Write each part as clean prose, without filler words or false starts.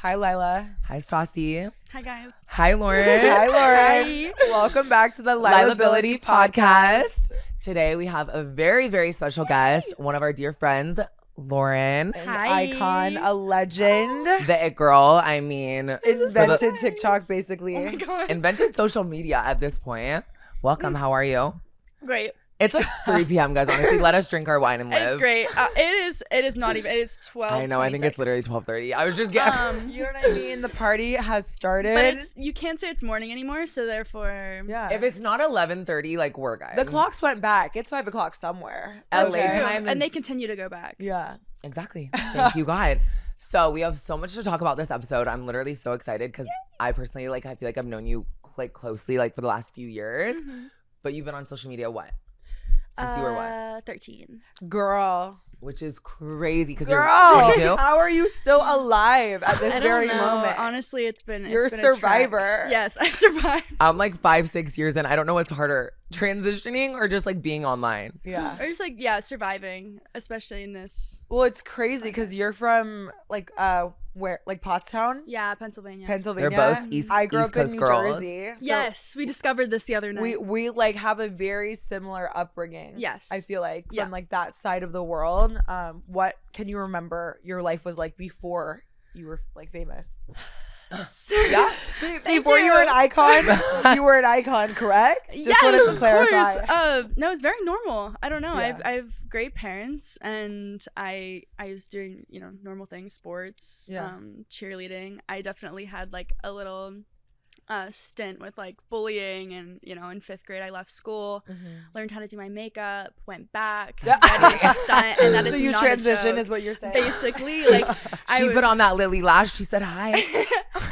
Hi, Lila. Hi, Stassi. Hi, guys. Hi, Lauren. Hi, Lauren. Welcome back to the Lilahbility podcast. Today we have a very, very special guest, one of our dear friends, Loren. An Hi. icon, a legend. The it girl. I mean, Invented TikTok, basically. Oh my God. invented social media at this point. Welcome. How are you? Great. It's like 3 p.m., guys. Honestly, let us drink our wine and live. It's great. It is not even. It is 12. I know. I think it's literally 12:30. I was just getting. You know what I mean? The party has started. But you can't say it's morning anymore, so therefore. yeah. If it's not 11:30, like we're guys. The clocks went back. It's 5 o'clock somewhere. LA That's true. time is And they continue to go back. Yeah. Exactly. Thank you, God. So we have so much to talk about this episode. I'm literally so excited because I personally I feel like I've known you like closely like for the last few years. But you've been on social media since you were what? 13. Girl. Which is crazy because you're Girl. 22. How are you still alive at this I don't very know. moment? Honestly, it's been. You're it's a been trek. survivor. Yes, I survived. I'm like 5-6 years in. I don't know what's harder, transitioning or just like being online. Yeah. Or just surviving, especially in this. Well, it's crazy because you're from where Pottstown, Pennsylvania. Pennsylvania. They're both East I grew East up in Coast New girls. Jersey. So Yes, we discovered this the other night. we like have a very similar upbringing. Yes. I feel like Yeah. from like that side of the world. What can you remember your life was like before you were like famous? Yeah. Before you were an icon, you were an icon, correct? Just wanted to clarify. No, it's very normal. I don't know. Yeah. I have great parents, and I was doing normal things, sports, Yeah. cheerleading. I definitely had like a little stint with like bullying, and in 5th grade I left school, learned how to do my makeup, went back, Yeah. I did a stunt, and that is So you not transition a joke. is what you're saying. Basically, like She put on that Lily lash. She said hi.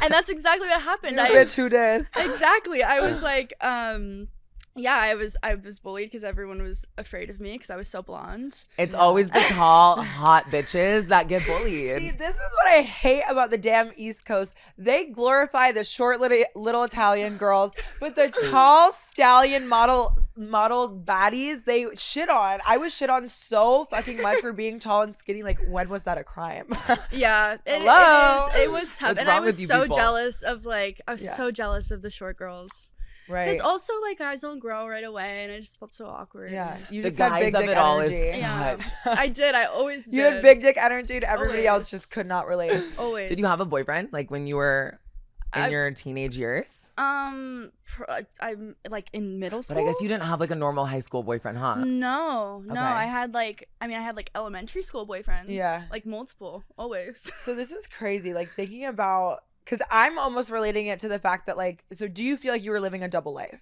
and that's exactly what happened. You bitch who dis. Exactly. I was like, I was bullied because everyone was afraid of me because I was so blonde. It's always the tall, hot bitches that get bullied. See, this is what I hate about the damn East Coast. They glorify the short little Italian girls, but the tall stallion model baddies they shit on. I was shit on so fucking much for being tall and skinny. Like, when was that a crime? Yeah, Hello? it was tough, What's and I wrong was with you so people? jealous of Yeah. so jealous of the short girls. Right. Because also guys don't grow right away, and I just felt so awkward. Yeah. You The just had guys big of dick it all is energy. Yeah. such. I did. I always did. You had big dick energy, and everybody else Always. just could not relate. Always. Did you have a boyfriend like when you were in your teenage years? I'm like in middle school. But I guess you didn't have like a normal high school boyfriend, huh? No. Okay. I had like elementary school boyfriends. Yeah. Like multiple, always. So this is crazy. Like thinking about, because I'm almost relating it to the fact that so do you feel like you were living a double life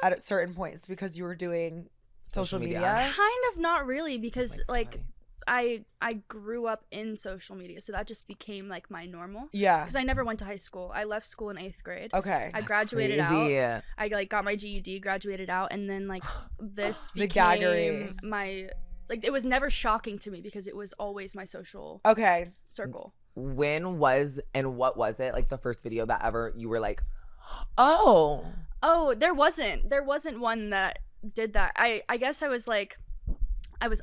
at certain points because you were doing social media? Kind of not really, because Like I grew up in social media, so that just became like my normal. Yeah. Because I never went to high school. I left school in 8th grade. Okay. I graduated Crazy. out. I got my GED, graduated out, and then like this The became gaggery. my it was never shocking to me because it was always my social Okay. circle. When was and what was it like the first video that ever you were like, oh, There wasn't one that did that. I guess I was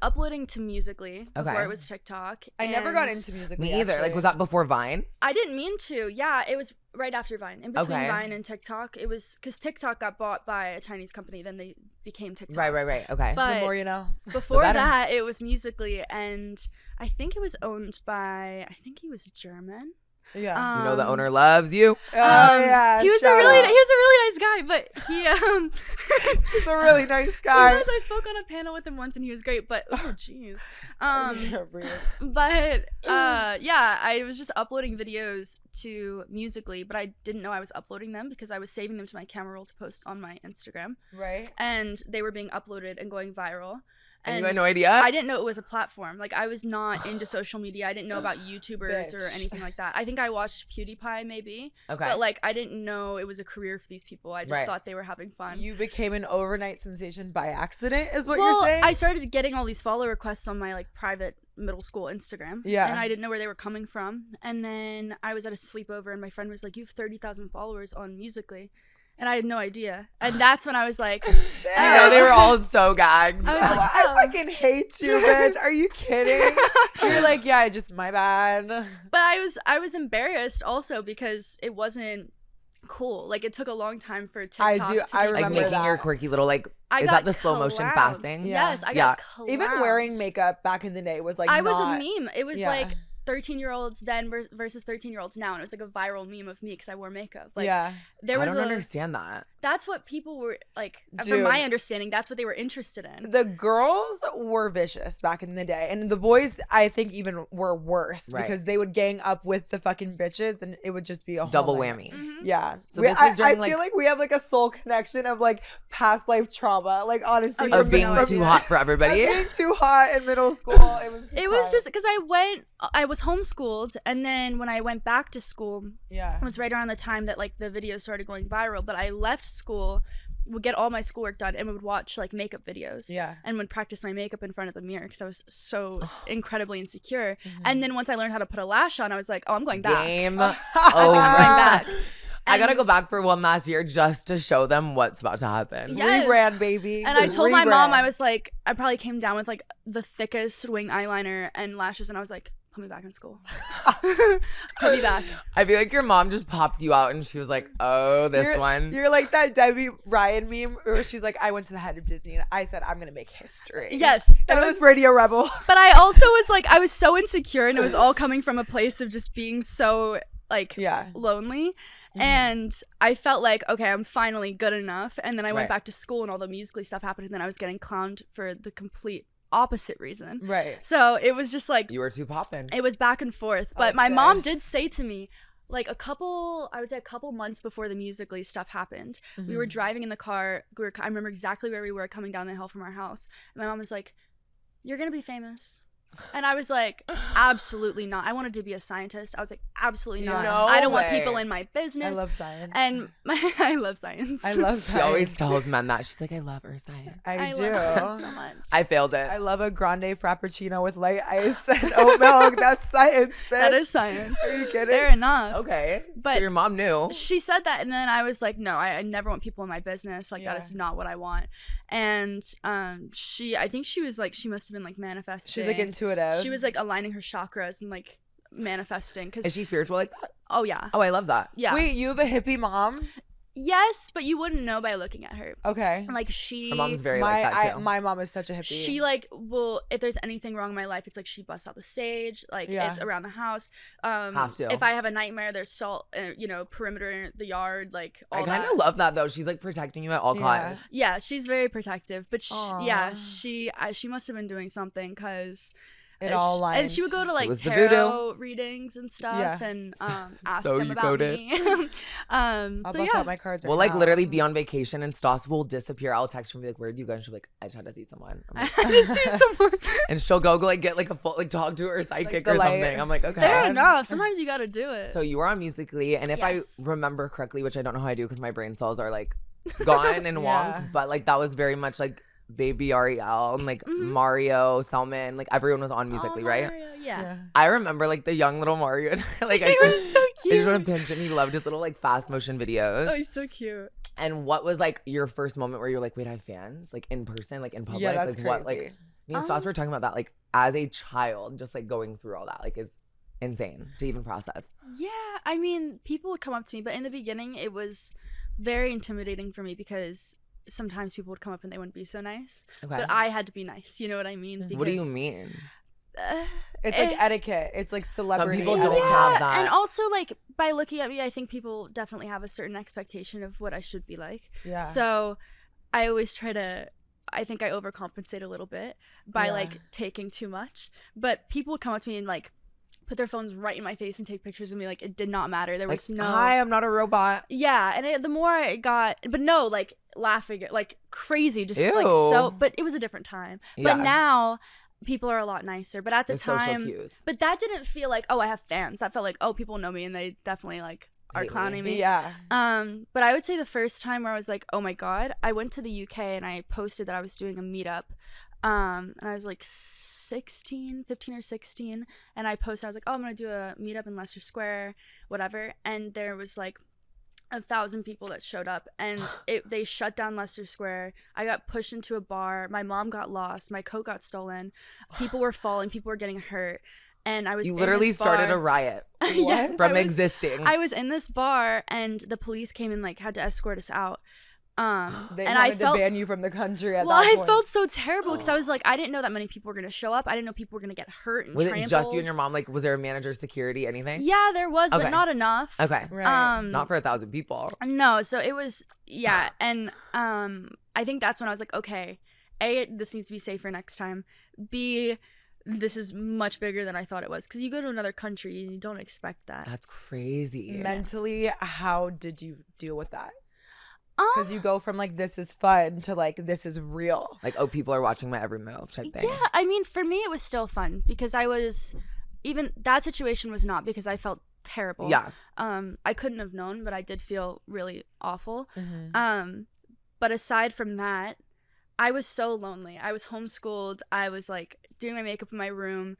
uploading to Musical.ly before Okay. it was TikTok. I never got and into music. me either. Like, was that before Vine? I didn't mean to. Yeah, it was right after Vine. In between Okay. Vine and TikTok, it was because TikTok got bought by a Chinese company. Then they became TikTok. Right. Okay. But The more you know. before better. that, it was Musical.ly, and I think it was owned by. I think he was German. Yeah. You know the owner loves you. Oh yeah. He was a shout really out. nice guy, but he He's a really nice He guy. was. I spoke on a panel with him once, and he was great. But oh, jeez. Yeah, really. But yeah, I was just uploading videos to Musical.ly, but I didn't know I was uploading them because I was saving them to my camera roll to post on my Instagram, Right. and they were being uploaded and going viral. And you had no idea? I didn't know it was a platform. Like, I was not into social media. I didn't know about YouTubers or Bitch. anything like that. I think I watched PewDiePie maybe, Okay. but like I didn't know it was a career for these people. I just Right. thought they were having fun. You became an overnight sensation by accident, is what well, you're saying? I started getting all these follow requests on my like private middle school Instagram. Yeah. And I didn't know where they were coming from. And then I was at a sleepover, and my friend was like, "You have 30,000 followers on Musical.ly." And I had no idea. And that's when I was like, I know they were all so gagged. I was like, I fucking hate you, bitch. Are you kidding? You're like, yeah, just my bad. But I was embarrassed also because it wasn't cool. Like, it took a long time for TikTok to be I remember like making that. your quirky little like. I Is got that the slow motion clowned. fasting? Yeah. Yes, I got clowned. Even wearing makeup back in the day was like I was not, a meme. It was Yeah. like 13-year-olds then versus 13-year-olds now, and it was like a viral meme of me because I wore makeup. Like, yeah. there was I don't understand that. That's what people were like. Dude. From my understanding, that's what they were interested in. The girls were vicious back in the day, and the boys I think even were worse Right. because they would gang up with the fucking bitches, and it would just be a whole Double nightmare. whammy. Mhm. Yeah. So this was during, I feel like we have like a soul connection of like past life trauma. Like honestly, Oh, Of being from- too hot for of everybody. being too hot in middle school. It was just because I was homeschooled, and then when I went back to school, yeah. it was right around the time that like the videos started going viral. But I left school, would get all my schoolwork done, and would watch like makeup videos. Yeah. And would practice my makeup in front of the mirror because I was so incredibly insecure. Mm-hmm. And then once I learned how to put a lash on, I was like, oh, I'm going back. Game I was like, I'm going back. I gotta And- go back for one last year just to show them what's about to happen. Yeah. Yes. Rebrand, baby. And I told my mom, Rebrand. I was like, I probably came down with like the thickest wing eyeliner and lashes, and I was like, put me back in school. Put me back. I feel like your mom just popped you out and she was like, oh, this You're- one. You're like that Debbie Ryan meme where she's like, I went to the head of Disney and I said, I'm going to make history. Yes. And it was Radio Rebel. But I also was like, I was so insecure, and it was all coming from a place of just being so like Yeah. lonely. Mhm. And I felt like, okay, I'm finally good enough. And then I went Right. back to school, and all the musically stuff happened, and then I was getting clowned for the complete opposite reason. Right. So it was just like, You were too poppin'. it was back and forth. But Oh, my mom sis. did say to me, like I would say a couple months before the musically stuff happened, we were Mhm. driving in the car. I remember exactly where we were coming down the hill from our house. And my mom was like, you're going to be famous. And I was like, absolutely not. I wanted to be a scientist. I was like, absolutely not. No I don't want way. people in my I business. love science. And I love science. I love She science. always tells men that. She's like, I love her science. I do. love science so much. I failed it. I love a grande frappuccino with light ice and oat milk. That's science, bitch. That is science. Are you kidding? Fair enough. Okay. But- so your mom knew. She said that, and then I was like, no, I never want people in my business. Like, Yeah. that is not what I want. And I think she was like, she must have been like manifesting. She's like intuitive. She was like aligning her chakras and like manifesting. Is Cause she spiritual like that? oh yeah, Oh, I love that. yeah. Wait, you have a hippie mom? Yes, but you wouldn't know by looking at her. Okay. Like she, Her mom's very like that too. My mom is such a hippie. she like will, if there's anything wrong in my life, it's like she busts out the sage. Like Yeah. it's around the house. Have to. If I have a nightmare, there's salt, perimeter in the yard, like all I kind that. of love that though. She's like protecting you at all Yeah. costs. Yeah, she's very protective, but Aw. she must have been doing something because it all lines. and she would go to like was the tarot readings and stuff Yeah. and ask So them you about coded. me. I'll so bust yeah, out my cards right We'll like now. literally be on vacation and Stas will disappear. I'll text her and be like, where'd you go? And she'll be like, I just had to see someone. I'm like, I just see someone. and she'll go like get like a full like talk to her psychic the or light. something. I'm like, okay. Fair enough. Sometimes you got to do it. So you were on Musically, and if Yes. I remember correctly, which I don't know how I do because my brain cells are like gone and Yeah. wonk, but like that was very much like Baby Ariel and like Mhm. Mario, Selman, like everyone was on Musically, Oh, right? Mario, yeah. I remember like the young little Mario, like He was so I cute. just want to pinch him. He loved his little like fast motion videos. Oh, he's so cute. And what was like your first moment where you're like, wait, I have fans, like in person, like in public? Yeah, that's like crazy. what, like me and Stas were talking about that, like as a child, just like going through all that, like is insane to even process. Yeah, I mean, people would come up to me, but in the beginning, it was very intimidating for me because sometimes people would come up and they wouldn't be so nice. Okay. But I had to be nice. You know what I mean? What do you Because, mean? It's like etiquette. It's like celebrity. people don't etiquette. have that. And also, like, by looking at me, I think people definitely have a certain expectation of what I should be like. Yeah. So I always try to, I think I overcompensate a little bit by Yeah. like taking too much. But people would come up to me and like put their phones right in my face and take pictures of me. Like, it did not matter. There Like, was no. hi, I'm not a robot. Yeah, and the more I got, but no, like laughing, like crazy, just like Ew. so. But it was a different time. Yeah. But now people are a lot nicer. But at the The social time, cues. but that didn't feel like, oh, I have fans. That felt like, oh, people know me and they definitely like are Hate me. clowning me. Yeah. But I would say the first time where I was like, oh my god, I went to the UK and I posted that I was doing a meetup. And I was like 15 or 16, and I posted, I was like, oh, I'm gonna do a meetup in Leicester Square, whatever. And there was like 1,000 people that showed up, and they shut down Leicester Square. I got pushed into a bar. My mom got lost. My coat got stolen. People were falling. People were getting hurt. And I was You literally started a riot from existing. I was in this bar, and the police came and like had to escort us out. They and wanted to ban you from the country at that point. point. I felt so terrible because I was like, I didn't know that many people were gonna show up. I didn't know people were gonna get hurt and was trampled. it just you and your mom? Like, was there a manager, security, anything? Yeah, there was, but not enough. Okay, right. Not for 1,000 people. No, so it was and I think that's when I was like, okay, A, this needs to be safer next time. B, this is much bigger than I thought it was, because you go to another country and you don't expect that. That's crazy. Mentally, how did you deal with that? Because you go from like, this is fun to like, this is real. Like, oh, people are watching my every move type thing. Yeah, I mean, for me, it was still fun because even that situation was not, because I felt terrible. Yeah. I couldn't have known, but I did feel really awful. Mm-hmm. But aside from that, I was so lonely. I was homeschooled. I was like doing my makeup in my room,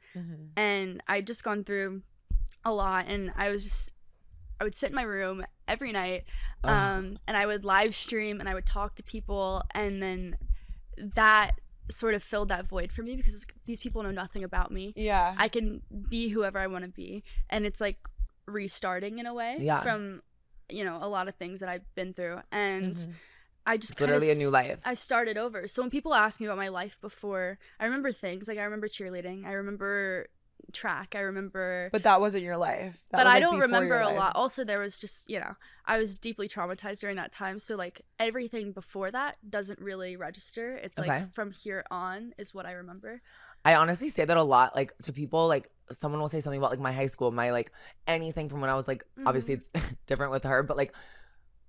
and I'd just gone through a lot, and I would sit in my room every night, and I would live stream and I would talk to people, and then that sort of filled that void for me because these people know nothing about me. Yeah. I can be whoever I want to be, and it's like restarting in a way from, you know, a lot of things that I've been through, and I just it's literally a new life. I started over. So when people ask me about my life before, I remember things like I remember cheerleading, I remember track, I remember, but that wasn't your life. But I don't remember a lot. Also, there was just, you know, I was deeply traumatized during that time, so like everything before that doesn't really register. It's like from here on is what I remember. I honestly say that a lot, like, to people. Like, someone will say something about like my high school, my like anything from when I was like, obviously it's different with her, but like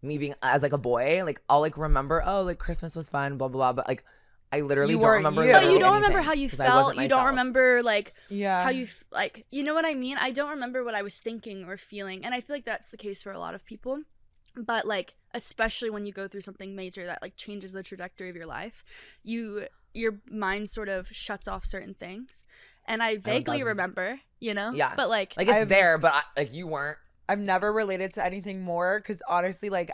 me being as like a boy, like I'll like remember, oh, like Christmas was fun, blah blah blah, but like I literally don't remember. But you don't remember how you felt. You don't remember like how you like, you know what I mean? I don't remember what I was thinking or feeling, and I feel like that's the case for a lot of people. But like, especially when you go through something major that like changes the trajectory of your life, your mind sort of shuts off certain things. And I vaguely remember, you know? Yeah. But like it's there, but like you weren't. I've never related to anything more because honestly, like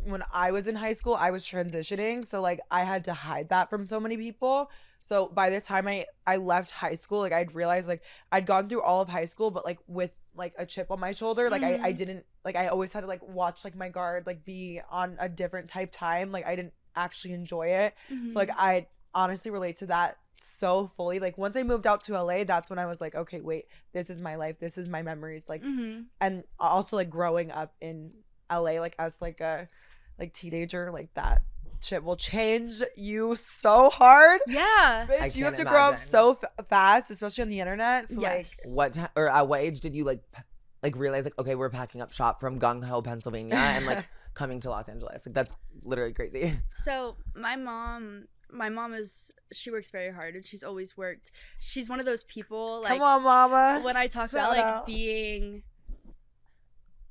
when I was in high school, I was transitioning. So like I had to hide that from so many people. So by the time I left high school, like I'd realized like I'd gone through all of high school, but like with like a chip on my shoulder. Like I didn't, like I always had to like watch like my guard like be on a different type time. Like I didn't actually enjoy it. So like I honestly relate to that so fully. Like once I moved out to LA, that's when I was like, okay, wait, this is my life, this is my memories, like and also like growing up in LA like as like a like teenager, like that shit will change you so hard. Yeah, bitch, you have to grow up so fast, especially on the internet. So like what time or at what age did you like realize like, okay, we're packing up shop from Gung Ho, Pennsylvania and like coming to Los Angeles? Like that's literally crazy. So my mom she works very hard, and she's always worked. She's one of those people, like, come on mama, when I talk about like being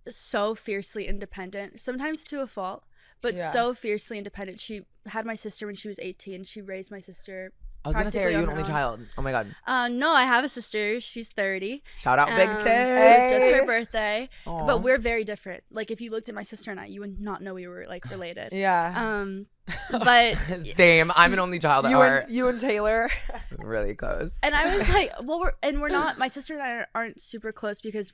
so fiercely independent, sometimes to a fault, but so fiercely independent. She had my sister when she was 18. She raised my sister. I was gonna say, are you an only child? Oh my god. No, I have a sister. She's 30. Shout out Big Sis. It's just her birthday. Aww. But we're very different. Like if you looked at my sister and I, you would not know we were like related. Yeah. But same. I'm an only child at heart. You and Taylor. Really close. And I was like, well, we're not. My sister and I aren't super close because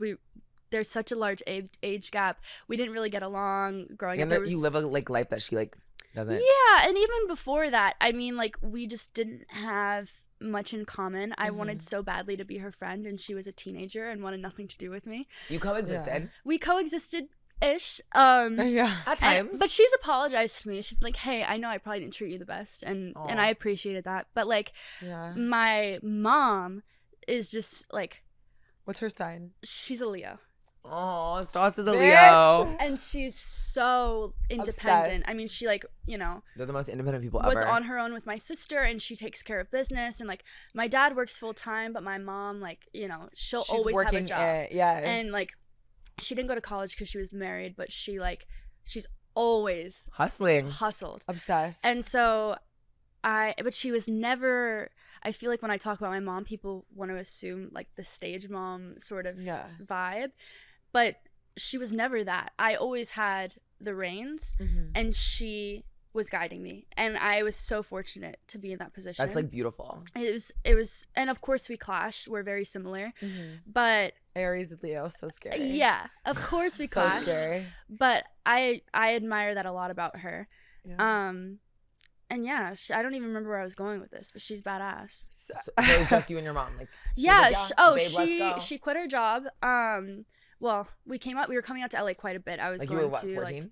there's such a large age gap. We didn't really get along growing up. And you live a like life that she like doesn't. Yeah, and even before that, I mean, like we just didn't have much in common. I wanted so badly to be her friend, and she was a teenager and wanted nothing to do with me. You coexisted. We coexisted ish. At times. But she's apologized to me. She's like, hey, I know I probably didn't treat you the best, and I appreciated that. But like my mom is just like, what's her sign? She's a Leo. Oh, Stas is a Leo. And she's so independent. Obsessed. I mean, she like, you know, they're the most independent people was ever. On her own with my sister, and she takes care of business, and like my dad works full time, but my mom, like, you know, she's always have a job. And like she didn't go to college because she was married, but she's always hustled, obsessed. And so but she was never, I feel like when I talk about my mom, people want to assume like the stage mom sort of vibe. But she was never that. I always had the reins, and she was guiding me, and I was so fortunate to be in that position. That's like beautiful. It was, and of course we clashed. We're very similar, but Aries and Leo, so scary. yeah, of course we So clashed. scary. But I admire that a lot about her. Yeah. And yeah, I don't even remember where I was going with this, but she's badass. So it was just you and your mom. Like, she Yeah. was like, babe, let's go. She quit her job. Well, we were coming out to LA quite a bit. I was Like going you were what, to 14?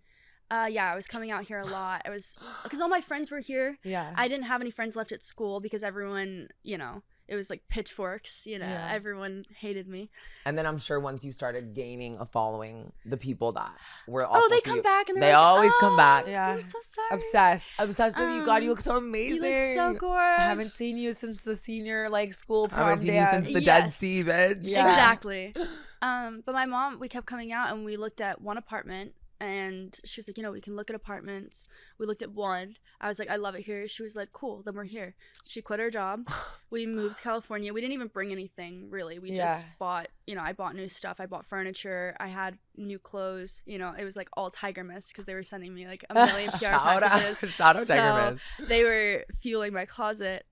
yeah, I was coming out here a lot. I was, because all my friends were here. Yeah. I didn't have any friends left at school because everyone, you know, it was like pitchforks, you know, everyone hated me. And then I'm sure once you started gaining a following, the people that were they come back and they like, always come back. Yeah. I'm so sorry. Obsessed with you. God, you look so amazing. You look so gorgeous. I haven't seen you since the senior school prom I haven't seen dance. you since the Dead Sea, bitch. Yeah. Exactly. But my mom, we kept coming out and we looked at one apartment. And she was like, you know, we can look at apartments. We looked at one. I was like, I love it here. She was like, cool, then we're here. She quit her job. We moved to California. We didn't even bring anything, really. We just bought, you know, I bought new stuff. I bought furniture. I had new clothes. You know, it was like all Tiger Mist because they were sending me like a million PR packages. Shout out Tiger Mist. They were fueling my closet.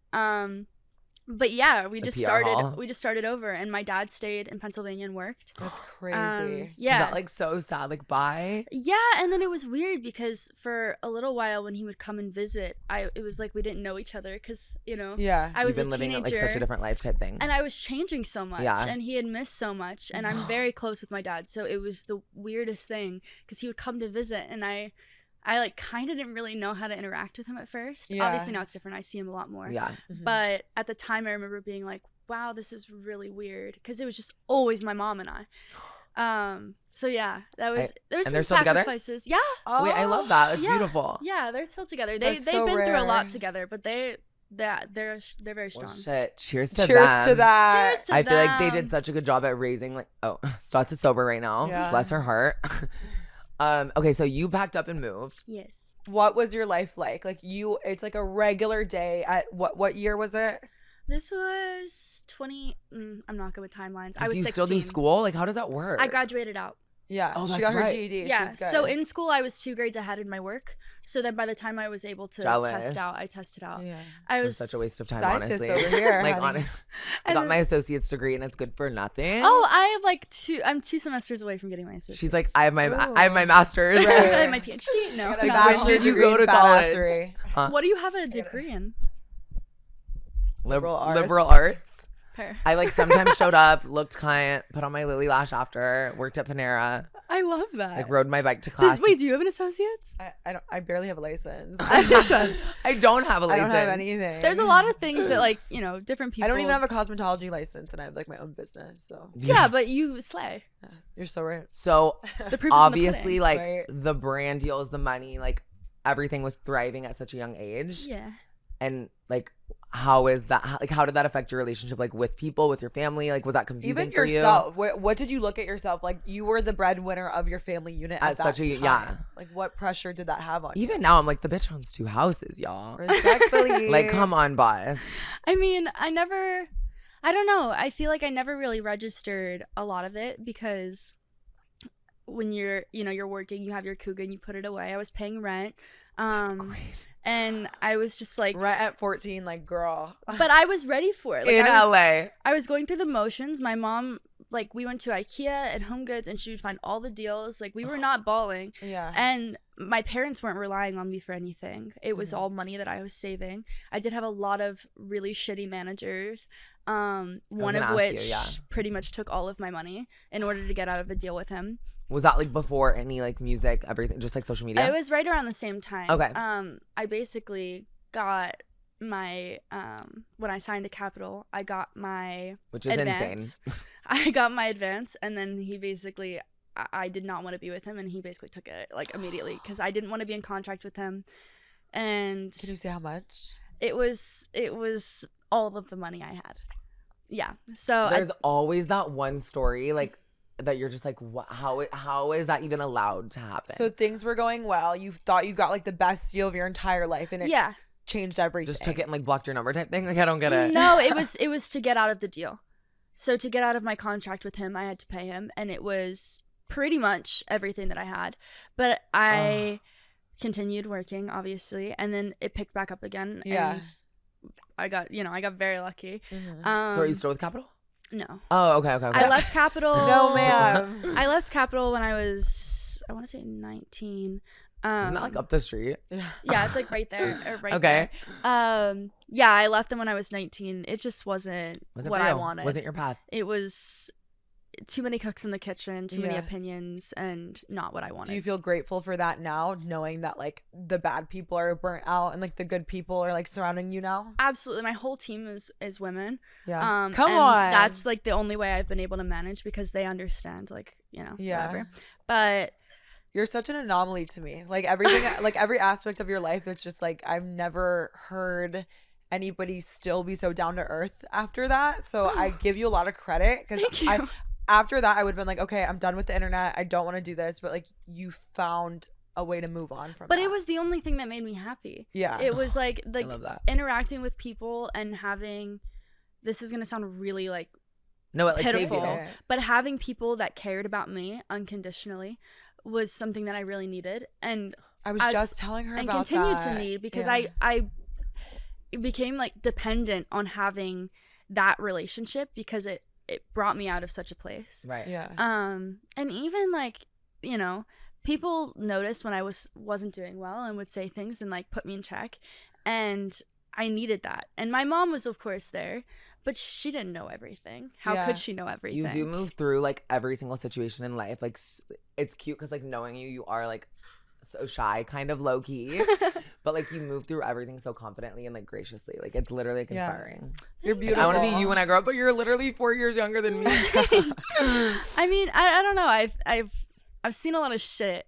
But yeah, we just started over, and my dad stayed in Pennsylvania and worked. That's crazy. Yeah. Is that like so sad? Like, bye? Yeah, and then it was weird because for a little while when he would come and visit, it was like we didn't know each other because, you know, I was You've been living teenager, like such a different life type thing. and I was changing so much, Yeah. and he had missed so much, and I'm very close with my dad, so it was the weirdest thing because he would come to visit, and I like kind of didn't really know how to interact with him at first. Yeah. Obviously now it's different. I see him a lot more. Yeah. But at the time I remember being like, wow, this is really weird because it was just always my mom and I. So yeah, there was and some they're still together? sacrifices. Yeah. Oh, Wait, I love that. It's Yeah. beautiful. Yeah, they're still together. That's They've so been through a rare. lot together, but they're very strong. Well, shit. Cheers to Cheers them. to that. Cheers to I feel like they them. did such a good job at raising like Stas is sober right now. Yeah. Bless her heart. Okay, so you packed up and moved. Yes. What was your life like? Like it's like a regular day at what year was it? This was 20. I'm not good with timelines. I was do you 16. still do school? Like, how does that work? I graduated out. Yeah. Oh, she that's got her right. GED. Yeah. She's good. So in school, I was 2 grades ahead in my work. So then by the time I was able to I tested out. Yeah. I It was was such a waste of time, Scientist honestly. over here, Like, honey. honestly, I got my associate's degree and it's good for nothing. Oh, I have like I'm 2 semesters away from getting my associate's. She's like, I have my master's. Right. I have my PhD. No. Got a no. bachelor's When did you degree go in to college? badassery. What do you have a degree in? Liberal arts. Liberal arts. Per. I like sometimes showed up, looked kind, put on my lily lash after, worked at Panera, I love that. like rode my bike to class. Wait, do you have an associate's? I barely have a license. I don't have a I license. don't have anything. There's a lot of things that like, you know, different people. I don't even have a cosmetology license, and I have like my own business. So Yeah, but you slay. you're so right. So The proof is in the obviously, pudding. like Right. the brand deals, the money, like everything was thriving at such a young age. Yeah. And like, how is that? How did that affect your relationship, like with people, with your family? Like, was that confusing Even for yourself. What did you look at yourself like? You were the breadwinner of your family unit at that such a time. yeah. Like, what pressure did that have on you? Even now, I'm like, the bitch owns 2 houses, y'all. Respectfully. Like, come on, boss. I mean, I don't know. I feel like I never really registered a lot of it because when you're working, you have your cougar and you put it away. I was paying rent. And I was just like, Right at 14, like, girl. but I was ready for it. Like, In LA. I was going through the motions. My mom, like, we went to IKEA and Home Goods and she would find all the deals. Like, we were not balling. Yeah. And my parents weren't relying on me for anything. It was all money that I was saving. I did have a lot of really shitty managers, one gonna of ask which you, yeah. pretty much took all of my money in order to get out of a deal with him. Was that like before any like music, everything, just like social media? It was right around the same time. Okay. I basically got my when I signed to Capital, I got my Which is advance. insane. I got my advance, and then he basically, I did not want to be with him, and he basically took it like immediately because I didn't want to be in contract with him. And Can you say how much? it was all of the money I had. Yeah. So There's always that one story like that you're just like, how is that even allowed to happen? So things were going well. You thought you got like the best deal of your entire life, and it yeah. changed everything. just took it and like blocked your number type thing. Like, I don't get it. No, it was to get out of the deal. So to get out of my contract with him, I had to pay him, and it was pretty much everything that I had. But I continued working, obviously, and then it picked back up again. Yeah. And I got very lucky. Mm-hmm. So are you still with Capital? No. Oh, okay. I left Capital. No, ma'am. I left Capital when I was, I want to say 19. Isn't that like up the street? Yeah, it's like right there. Or right Okay. there. Yeah, I left them when I was 19. It just wasn't what I wanted. Wasn't your path? It was too many cooks in the kitchen, too many Yeah. opinions, and not what I wanted. Do you feel grateful for that now, knowing that like the bad people are burnt out and like the good people are like surrounding you now? Absolutely. My whole team is women. Yeah. Come on. That's like the only way I've been able to manage because they understand, like, you know, Yeah. whatever. But You're such an anomaly to me. Like everything, like every aspect of your life, it's just like I've never heard anybody still be so down to earth after that. So I give you a lot of credit because after that I would have been like, okay, I'm done with the internet. I don't want to do this. But like you found a way to move on from But that. it was the only thing that made me happy. Yeah. It was like I love that. interacting with people and having, this is going to sound really like No, it like saved pitiful, you. but having people that cared about me unconditionally was something that I really needed. And I was just telling her and about continue that. to need because Yeah. I became like dependent on having that relationship because it brought me out of such a place. Right. Yeah. And even like, you know, people noticed when I wasn't doing well and would say things and like put me in check, and I needed that. And my mom was of course there, but she didn't know everything. How Yeah. could she know everything? You do move through like every single situation in life. Like it's cute because like knowing you are like so shy, kind of low key, but like you move through everything so confidently and like graciously. Like it's literally like, Yeah. inspiring. You're Like, beautiful. I want to be you when I grow up, but you're literally 4 years younger than me. I mean, I don't know. I've seen a lot of shit.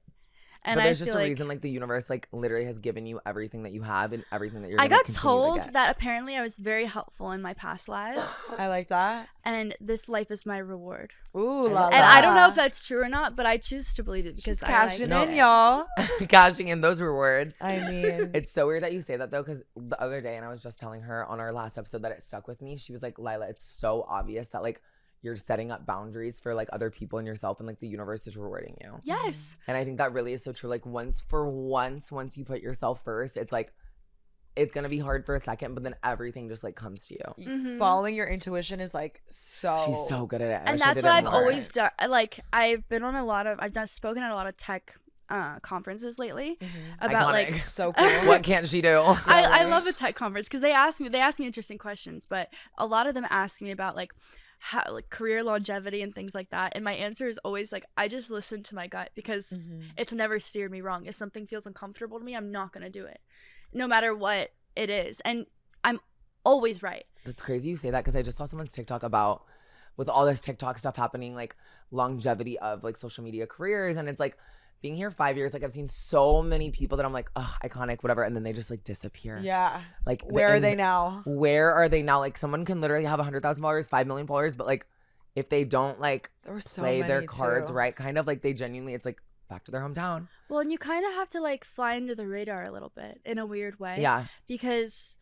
And but there's I just feel a like reason like the universe like literally has given you everything that you have and everything that you're I gonna got continue to told get. that apparently I was very helpful in my past lives, I like that. and this life is my reward. Ooh, And la, And I don't know la. if that's true or not, but I choose to believe it because She's I cashing like in, it. y'all. Cashing in those rewards. I mean, It's so weird that you say that though, because the other day, and I was just telling her on our last episode that it stuck with me. She was like, Lila, it's so obvious that like you're setting up boundaries for like other people and yourself, and like the universe is rewarding you. Yes. And I think that really is so true. Like once you put yourself first, it's like it's gonna be hard for a second, but then everything just like comes to you. Mhm. following your intuition is like so. She's so good at it. I And wish I that's did what it I've more. always done. Like I've been on spoken at a lot of tech conferences lately about Iconic. like So cool. What can't she do? I love a tech conference because they ask me interesting questions, but a lot of them ask me about like how like career longevity and things like that, and my answer is always like I just listen to my gut because it's never steered me wrong. If something feels uncomfortable to me, I'm not gonna do it, no matter what it is, and I'm always right. That's crazy you say that because I just saw someone's TikTok about with all this TikTok stuff happening, like longevity of like social media careers, and it's like being here 5 years, like I've seen so many people that I'm like, oh, iconic, whatever, and then they just like disappear. Yeah. Like Where are they now? Where are they now? Like someone can literally have 100,000 followers, 5 million followers, but like if they don't like There were so play their many, cards too. right, kind of like they genuinely, it's like back to their hometown. Well, and you kind of have to like fly under the radar a little bit in a weird way. Yeah. Because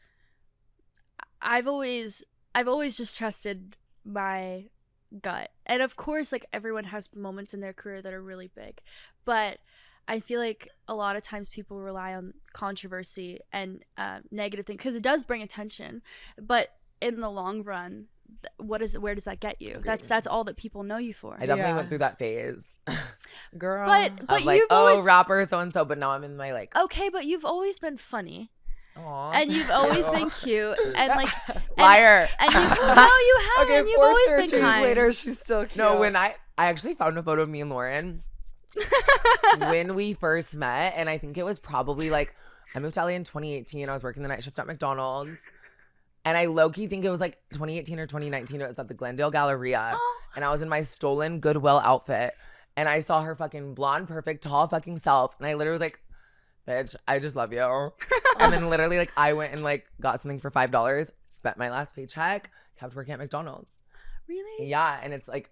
I've always just trusted my gut. And of course, like everyone has moments in their career that are really big. But I feel like a lot of times people rely on controversy and negative things because it does bring attention. But in the long run, where does that get you? Agreed. That's all that people know you for. I definitely Yeah. went through that phase. Girl. But Of like, you've oh, always rapper so and so, but now I'm in my like, okay, but you've always been funny. aw. And you've always been cute and like Liar. and you no, you haven't. Okay, You've 4 always been searches kind. later, she's still cute. No, when I actually found a photo of me and Loren when we first met, and I think it was probably like I moved to LA in 2018. I was working the night shift at McDonald's, and I low-key think it was like 2018 or 2019. It was at the Glendale Galleria, and I was in my stolen Goodwill outfit, and I saw her fucking blonde, perfect, tall fucking self, and I literally was like, bitch, I just love you. And then literally like I went and like got something for $5, spent my last paycheck, kept working at McDonald's. Really? Yeah, and it's like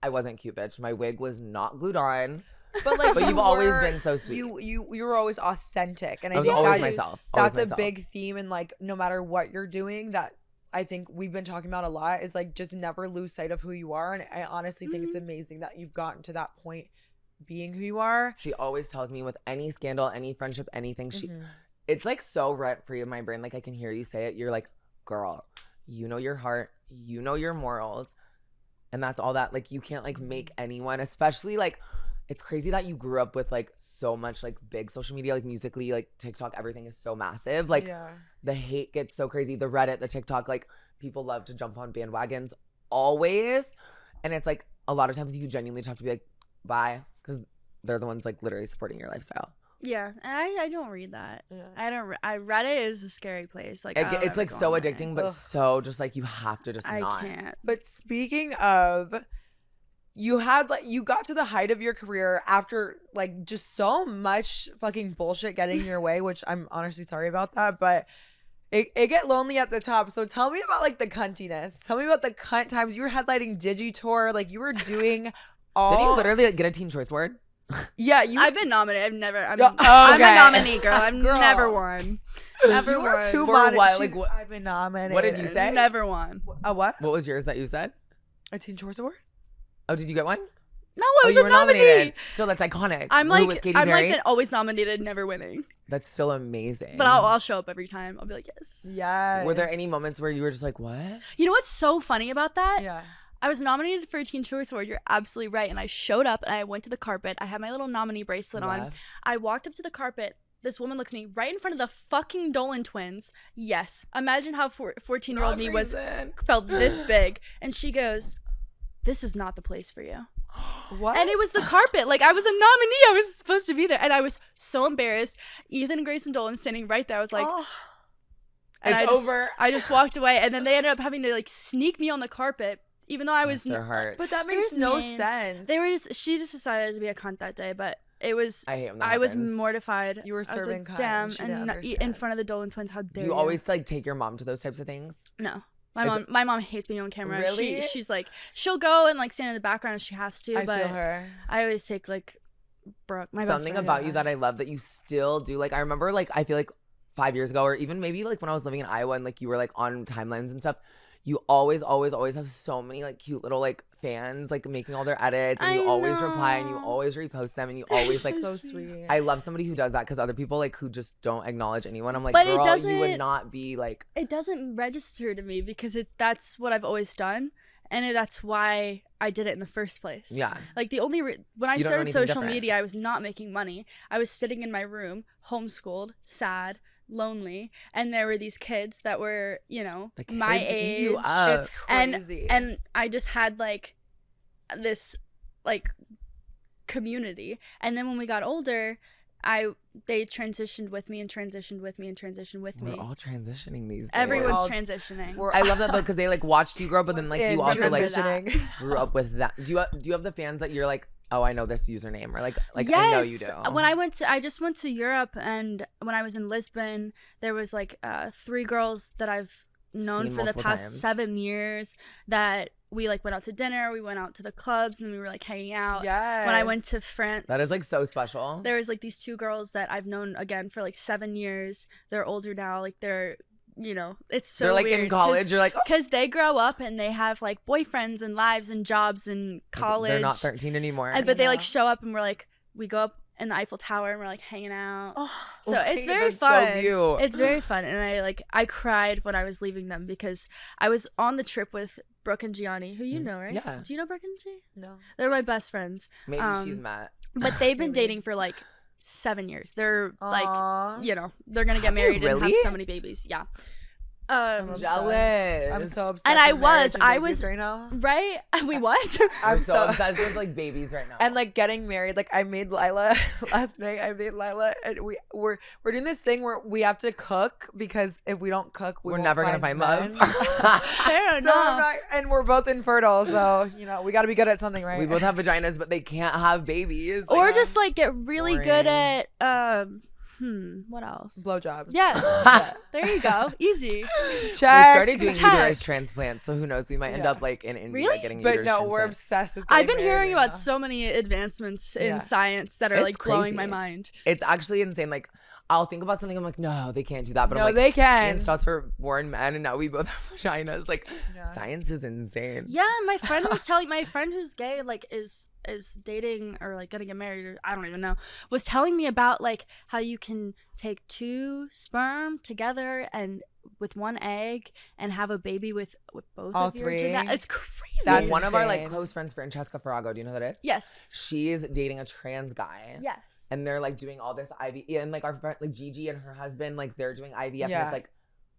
I wasn't cute, bitch. My wig was not glued on. But like, But you've always been so sweet. You were always authentic, and I I was think always that is- myself. That's Always a myself. big theme, and like no matter what you're doing, that I think we've been talking about a lot is like just never lose sight of who you are. And I honestly think it's amazing that you've gotten to that point being who you are. She always tells me with any scandal, any friendship, anything, it's like so rent free in my brain. Like I can hear you say it. You're like, girl, you know your heart, you know your morals, and that's all that. Like you can't like make anyone, especially like, it's crazy that you grew up with like so much like big social media, like Musically, like TikTok, everything is so massive. Like the hate gets so crazy. The Reddit, the TikTok, like people love to jump on bandwagons always. And it's like a lot of times you genuinely just have to be like, bye, because they're the ones like literally supporting your lifestyle. Yeah, I don't read that. Yeah. Reddit is a scary place. Like it's like so addicting, but so just like you have to just not. I can't. But speaking of, you got to the height of your career after like just so much fucking bullshit getting your way, which I'm honestly sorry about that, but it get lonely at the top. So tell me about like the cuntiness. Tell me about the cunt times. You were headlining Digitour, like you were doing all. Did you literally like, get a Teen Choice Award? Yeah, I've been nominated. I'm okay. I'm a nominee, girl. I've never won. Never won. Too For what? Like, I've been nominated. What did you say? Never won. A what? What was yours that you said? A Teen Choice Award? Oh, did you get one? No, I was you a were nominee. Nominated. Still, that's iconic. I'm Who, like, with Katy I'm Perry? like always nominated, never winning. That's still amazing. But I'll show up every time. I'll be like, yes. Yes. Were there any moments where you were just like, what? You know what's so funny about that? Yeah. I was nominated for a Teen Choice Award. You're absolutely right. And I showed up and I went to the carpet. I had my little nominee bracelet on. I walked up to the carpet. This woman looks at me right in front of the fucking Dolan twins. Yes. Imagine how 14-year-old me felt this big. And she goes, this is not the place for you. What? And it was the carpet. Like, I was a nominee. I was supposed to be there. And I was so embarrassed. Ethan and Grayson Dolan standing right there. I was like, and it's over. I just walked away. And then they ended up having to like sneak me on the carpet. Even though I was their heart. But that makes no sense. She just decided to be a cunt that day, but it was I hate when that I was happens. mortified. You were serving cunt. Damn, She didn't and understand. in front of the Dolan twins, how dare Do you always like take your mom to those types of things? No. My mom hates being on camera. Really? She's like, she'll go and like stand in the background if she has to, I but feel her. I always take like Brooke, my best Something friend. about you that I love that you still do. Like I remember like I feel like 5 years ago or even maybe like when I was living in Iowa and like you were like on timelines and stuff, you always have so many like cute little like fans like making all their edits and you always reply and you always repost them and you always like so sweet. I love somebody who does that because other people like who just don't acknowledge anyone. I'm like, But girl, you would not be like. It doesn't register to me because that's what I've always done. And that's why I did it in the first place. Yeah. Like the only when I You don't know started anything social different. media, I was not making money. I was sitting in my room, homeschooled, sad, lonely, and there were these kids that were, you know, The my kids eat age. you up. It's crazy. And I just had like this like community. And then when we got older, they transitioned with me and transitioned with me and transitioned with me. We're all transitioning these days. Everyone's all- transitioning. I love that though because they like watched you grow up, but then like you also like transitioning. grew up with that. Do you have the fans that you're like, oh, I know this username, or like yes. I know you do. When I just went to Europe, and when I was in Lisbon, there was like 3 girls that I've known Seen for the multiple past times. 7 years that we like went out to dinner, we went out to the clubs, and we were like hanging out. Yes. When I went to France, That is like so special. there was like these 2 girls that I've known again for like 7 years. They're older now, like they're, you know, it's so They're like weird in college. You're like, oh. because they grow up and they have like boyfriends and lives and jobs and college. They're not 13 anymore. But they like Yeah. show up and we're like, we go up in the Eiffel Tower and we're like hanging out. Oh, So it's very That's fun. So cute. It's very fun, and I cried when I was leaving them because I was on the trip with Brooke and Gianni, who you know, right? Yeah. Do you know Brooke and G? no. They're my best friends, Maybe she's Matt. but they've been Maybe. dating for like 7 years. They're like, Aw. you know, they're gonna get Have they married and really? have so many babies. Yeah. I'm obsessed. Jealous. I'm so obsessed. And I with marriage was- and I babies was- right now. Right? We what? I'm I'm so so obsessed with like babies right now. and like getting married. Like I made Lila last night. I made Lila, and we're doing this thing where we have to cook because if we don't cook, we're won't never gonna find men. love. Fair So I'm enough. not, and we're both infertile, so you know we got to be good at something, right? We both have vaginas, but they can't have babies. Or Like, just like get really good boring. at what else? blowjobs. Yeah. There you go. Easy. Check. we started doing Check. uterus transplants, so who knows? We might end Yeah. up like in India Really? getting But uterus no, we're transplants. obsessed with. I've getting been married hearing right about now. so many advancements in Yeah. science that are It's like blowing my crazy. mind. It's actually insane. Like I'll think about something. I'm like, no, they can't do that. But No, I'm like, they can. Stuff for born men, and now we both have vaginas. Like, Yeah. science is insane. Yeah, my friend was telling my friend who's gay, like is dating or like gonna get married, or I don't even know, was telling me about like how you can take 2 sperm together and with 1 egg and have a baby with both All of your 3. It's crazy. That's One of our like insane. close friends, Francesca Farrago. Do you know who that is? Yes. She's dating a trans guy. Yes. And they're like doing all this IVF, and like our friend, like Gigi and her husband, like they're doing IVF, Yeah. and it's like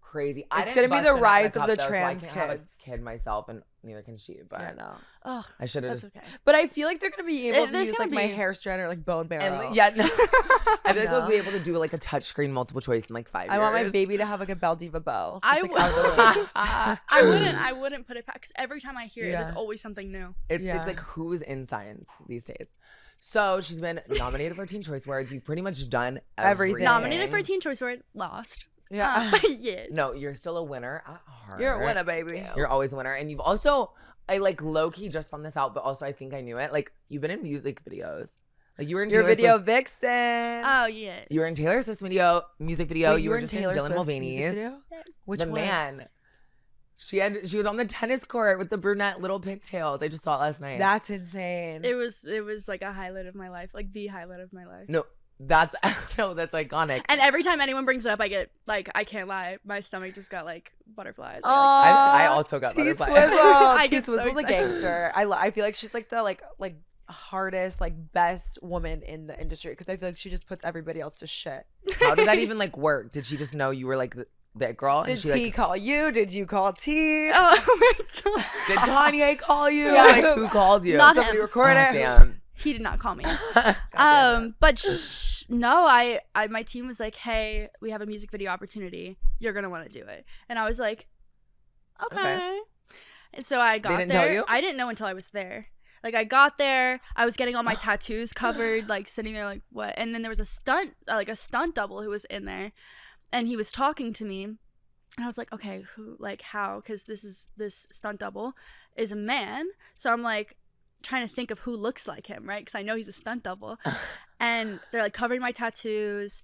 crazy. It's gonna be the rise of the trans so I can't have kids. a kid myself, and neither can she. But Yeah, no. Oh, I should have that's just. okay. But I feel like they're gonna be able to There's use gonna like my be- hair strand or like bone marrow. And yeah, no. I feel like No. we'll be able to do like a touchscreen multiple choice in like 5 years. I want my baby to have like a Belle Diva bow. I Just, like, out of the way. I wouldn't put it back because every time I hear it, Yeah. there's always something new. Yeah. It's like who's in science these days. So she's been nominated for Teen Choice Awards. You've pretty much done Everything. Nominated for a Teen Choice Award, lost. Yeah. Yes. No, you're still a winner at heart. You're a winner, baby. You're always a winner. And you've also, I like low key just found this out, but also I think I knew it. Like you've been in music videos. Like you were in Your Taylor video Swift's- Oh vixen. yes. You were in Taylor Swift's music video. Wait, you were just in Dylan Swift's music Mulvaney's. video? Which The one? man. She was on the tennis court with the brunette little pigtails. I just saw it last night. That's insane. It was like a highlight of my life, like the highlight of my life. no, that's iconic. And every time anyone brings it up, I get like, I can't lie, my stomach just got like butterflies. I also got T butterflies. Swizzle. I T get so Swizzle's a excited. gangster. I feel like she's like the like hardest, like best woman in the industry because I feel like she just puts everybody else to shit. How did that even like work? Did she just know you were like that girl? Did and she T like, call you? Did you call T? Oh my god. did Kanye call you? Yeah. Like who called you? Not Somebody him. record Oh, it. damn. He did not call me. God damn it. But no, I my team was like, hey, we have a music video opportunity. You're gonna want to do it. And I was like, okay. And so I got didn't there. tell you? I didn't know until I was there. Like I got there, I was getting all my tattoos covered, like sitting there like what? And then there was a stunt double who was in there, and he was talking to me, and I was like, okay, who, like how? Because this stunt double is a man, so I'm like trying to think of who looks like him, right? Because I know he's a stunt double, and they're like covering my tattoos.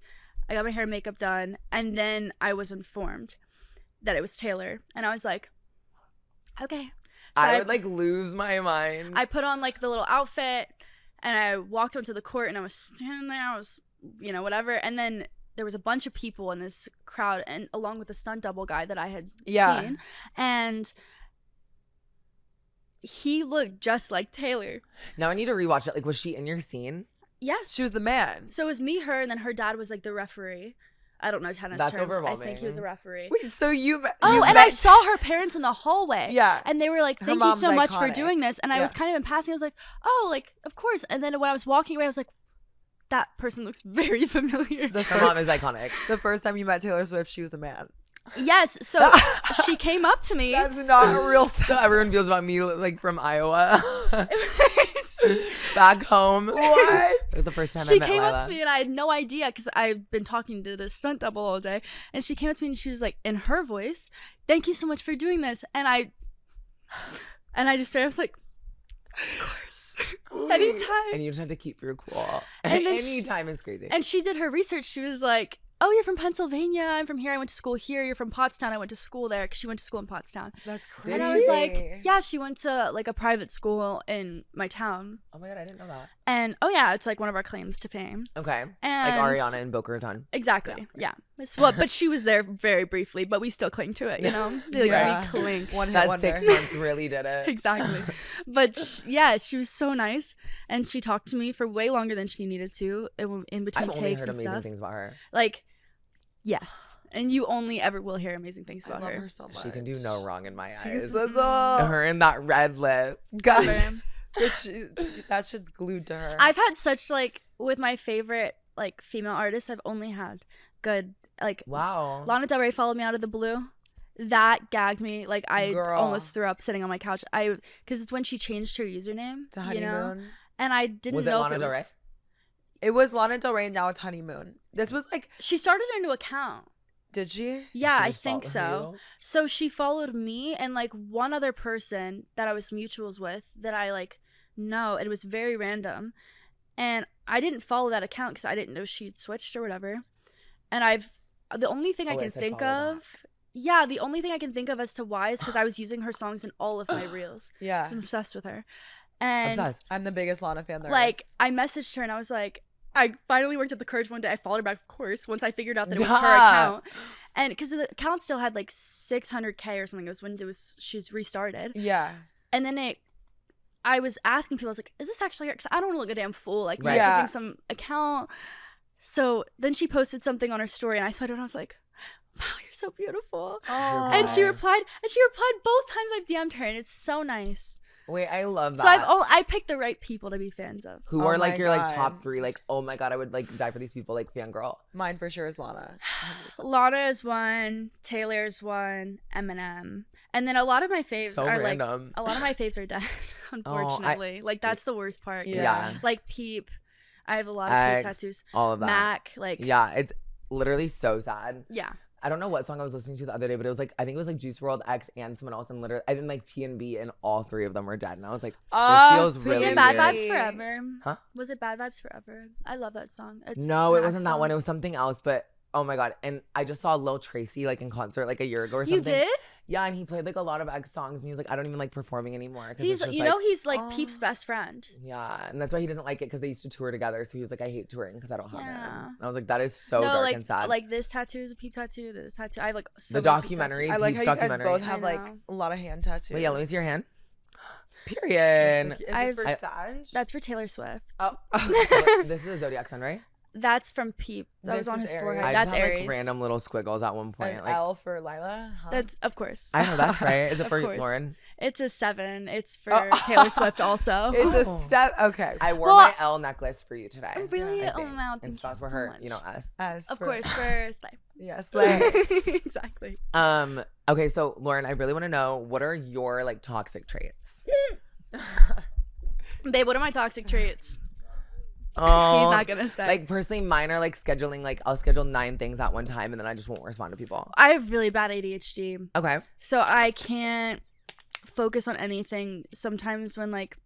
I got my hair and makeup done, and then I was informed that it was Taylor, and I was like, okay. So I would like lose my mind. I put on like the little outfit and I walked onto the court and I was standing there. I was, whatever. And then there was a bunch of people in this crowd, and along with the stunt double guy that I had seen. And he looked just like Taylor. Now I need to rewatch it. Like, was she in your scene? Yes. She was the man. So it was me, her, and then her dad was like the referee. I don't know tennis That's terms. I overwhelming. think he was a referee. Wait, so you Oh, and I saw her parents in the hallway. Yeah. And they were like, Her thank you mom's so much for iconic. doing this. And I Yeah. was kind of in passing. I was like, oh, like, of course. And then when I was walking away, I was like, that person looks very familiar. Her mom is iconic. The first time you met Taylor Swift, she was a man. Yes. So she came up to me. That's not a real So everyone feels about me like from Iowa. Back home. What? It was the first time I She met came Lila. up to me and I had no idea because I've been talking to this stunt double all day. And she came up to me and she was like, in her voice, thank you so much for doing this. And I just started, I was like, of course. Anytime. And you just had to keep your cool. And then Anytime is crazy. And she did her research. She was like, oh, you're from Pennsylvania. I'm from here. I went to school here. You're from Pottstown. I went to school there because she went to school in Pottstown. That's Did crazy. And I was like, yeah, she went to like a private school in my town. Oh my God, I didn't know that. And oh yeah, it's like one of our claims to fame. Okay. And Like Ariana and Boca Raton. Exactly. Yeah. Well, but she was there very briefly, but we still cling to it, you know? Like, Yeah. we cling. One hit That wonder. 6 months really did it. Exactly. But yeah, she was so nice. And she talked to me for way longer than she needed to in between I've only takes heard and amazing stuff. things about her. Like, yes. And you only ever will hear amazing things I about love her. her so much. She can do no wrong in my T eyes. Swizzle. Her and that red lip. God. But That shit's glued to her. I've had such like with my favorite like female artists, I've only had good like Wow. Lana Del Rey followed me out of the blue. That gagged me. Like I Girl. almost threw up sitting on my couch. Because it's when she changed her username to you know? honeymoon. And I didn't Was it know Lana if it Del was. Rey? It was Lana Del Rey. Now it's honeymoon. This was like, She started a new account. did she? Yeah, She I just think followed so. you? So she followed me and like one other person that I was mutuals with that I like know, and it was very random. And I didn't follow that account because I didn't know she'd switched or whatever. And the only thing I Oh, can I said think follow of, yeah, the only thing I can think of as to why is because I was using her songs in all of my reels. Yeah. 'Cause I'm obsessed with her. And Obsessed. I'm the biggest Lana fan there like, is. I messaged her and I was like, I finally worked up the courage one day. I followed her back, of course, once I figured out that it was her Duh. account. And because the account still had like 600K or something. It was when she's restarted. Yeah. And then I was asking people, I was like, is this actually her? Because I don't want to look a damn fool, like Right. messaging Yeah. some account. So then she posted something on her story and I saw it and I was like, wow, you're so beautiful. Oh. And she replied both times I've DM'd her, and it's so nice. Wait, I love that. So I picked the right people to be fans of. Who Oh are like my your like God. top 3? Like, oh my God, I would like die for these people. Like, fangirl. Mine for sure is Lana. 100%. Lana is one, Taylor is one, Eminem, and then a lot of my faves So are random. like a lot of my faves are dead, unfortunately. Like that's the worst part. 'cause, Yeah. Like Peep, I have a lot of Peep X, tattoos. all of that. Mac, like Yeah, it's literally so sad. yeah. I don't know what song I was listening to the other day, but it was like, I think it was like Juice WRLD, X, and someone else, and literally, I think like P&B, and all 3 of them were dead. And I was like, feels Was really it Bad weird. Vibes Forever? Huh? Was it Bad Vibes Forever? I love that song. It's No, it an wasn't that X one. It song. was something else, but oh my God. And I just saw Lil Tracy like in concert like a year ago or something. You did? Yeah, and he played like a lot of X songs, and he was like, I don't even like performing anymore. 'Cause He's it's just, you like, know he's like Oh. Peep's best friend. yeah, and that's why he doesn't like it, because they used to tour together. So he was like, I hate touring because I don't have Yeah. him. And I was like, that is so no, dark like and sad. like this tattoo is a Peep tattoo. This tattoo, I like so The many Peep documentary. tattoos. I like how Peeps you guys documentary. both have I like know. a lot of hand tattoos. Wait, yeah, let me see your hand. Is Period. this for I- Sag? That's for Taylor Swift. Oh. This is a zodiac sign, right? That's from Peep. That was This on is his Aries. forehead. I That's just had Aries. like random little squiggles at one point. An Like, L for Lila. Huh? That's of course. I know that's right. Is it Of for course. Lauren? It's a 7. It's for Oh. Taylor Swift also. It's Oh. a set. Okay. I wore Well, my L necklace for you today. I'm really I oh think. wow. And Thank you stars so for her, much. you know, us. As Of for- course for Slay. Yes. Like, Exactly. Okay, so Lauren, I really want to know, what are your like toxic traits? Babe, what are my toxic traits? Oh, He's not gonna say. like personally, mine are like scheduling. Like I'll schedule 9 things at one time, and then I just won't respond to people. I have really bad ADHD, Okay. so I can't focus on anything. Sometimes when like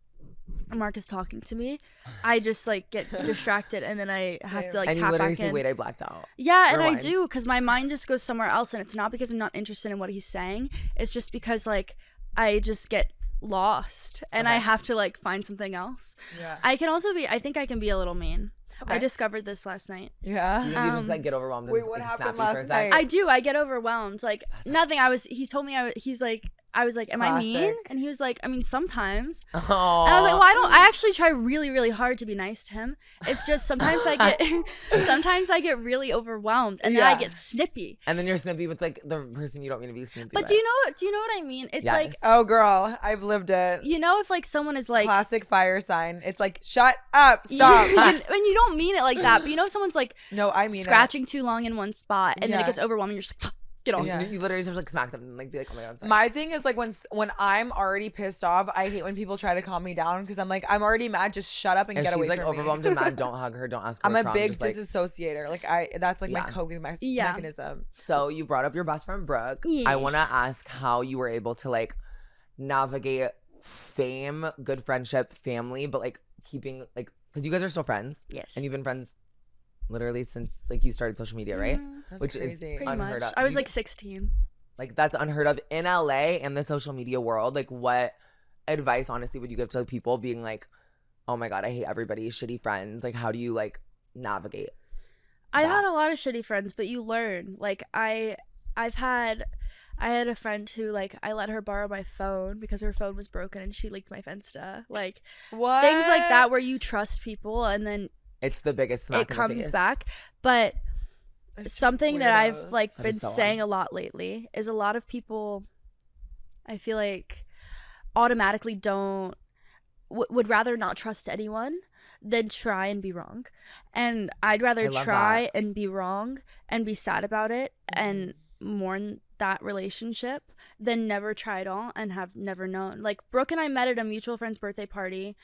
Mark is talking to me, I just like get distracted, and then I have to like And you tap literally back say, in. "Wait, I blacked out." Yeah, and Rewind. I do, because my mind just goes somewhere else, and it's not because I'm not interested in what he's saying. It's just because like I just get lost, and I Okay. have to like find something else. yeah. I can also be. I think I can be a little mean. I Okay. discovered this last night. Yeah. Do you think you just Um, like get overwhelmed? wait, and, what like, happened snappy for a last sec? night? I do. I get overwhelmed. Like nothing. He told me he's like. I was like, am I mean? Classic. And he was like, I mean, sometimes. Oh. And I was like, well, I actually try really, really hard to be nice to him. It's just sometimes I get really overwhelmed, and then I Yeah. get snippy. And then you're snippy with like the person you don't mean to be snippy But with. do you know what I mean? It's like, Yes. Oh, girl, I've lived it. you know, if like someone is like, Classic fire sign. It's like, shut up, stop. and you don't mean it like that, but you know, someone's like No, I mean scratching too long in one spot, and then it Yeah. gets overwhelming. You're just like, get off. Yeah. You literally just like smack them and like be like, "Oh my God, I'm it. sorry." My thing is like when I'm already pissed off, I hate when people try to calm me down because I'm like, I'm already mad. Just shut up and if get she's away like from overwhelmed me. and mad, don't hug her. Don't ask her. I'm what's a wrong, big just, like- disassociator. Like that's like Yeah. my coping Yeah. mechanism. So you brought up your best friend Brooke. I Yes. want to ask how you were able to like navigate fame, good friendship, family, but like keeping like, because you guys are still friends Yes. and you've been friends literally since like you started social media, right? Mhm. That's Which is crazy. Pretty unheard much. of. I Do was you- like 16. Like that's unheard of in LA and the social media world. Like what advice honestly would you give to people being like, oh my God, I hate everybody, shitty friends? Like how do you like navigate? I that? had a lot of shitty friends, but you learn. Like I had a friend who like I let her borrow my phone because her phone was broken and she leaked my Finsta. Like What? things like that where you trust people and then It's the biggest smack it in the comes face. back. But It's something that I've weirdos. like That been is so saying odd. a lot lately is a lot of people I feel like automatically would rather not trust anyone than try and be wrong. And I'd rather I love try and be wrong and be sad about it and mourn that relationship than never try at all and have never known. Like Brooke and I met at a mutual friend's birthday party.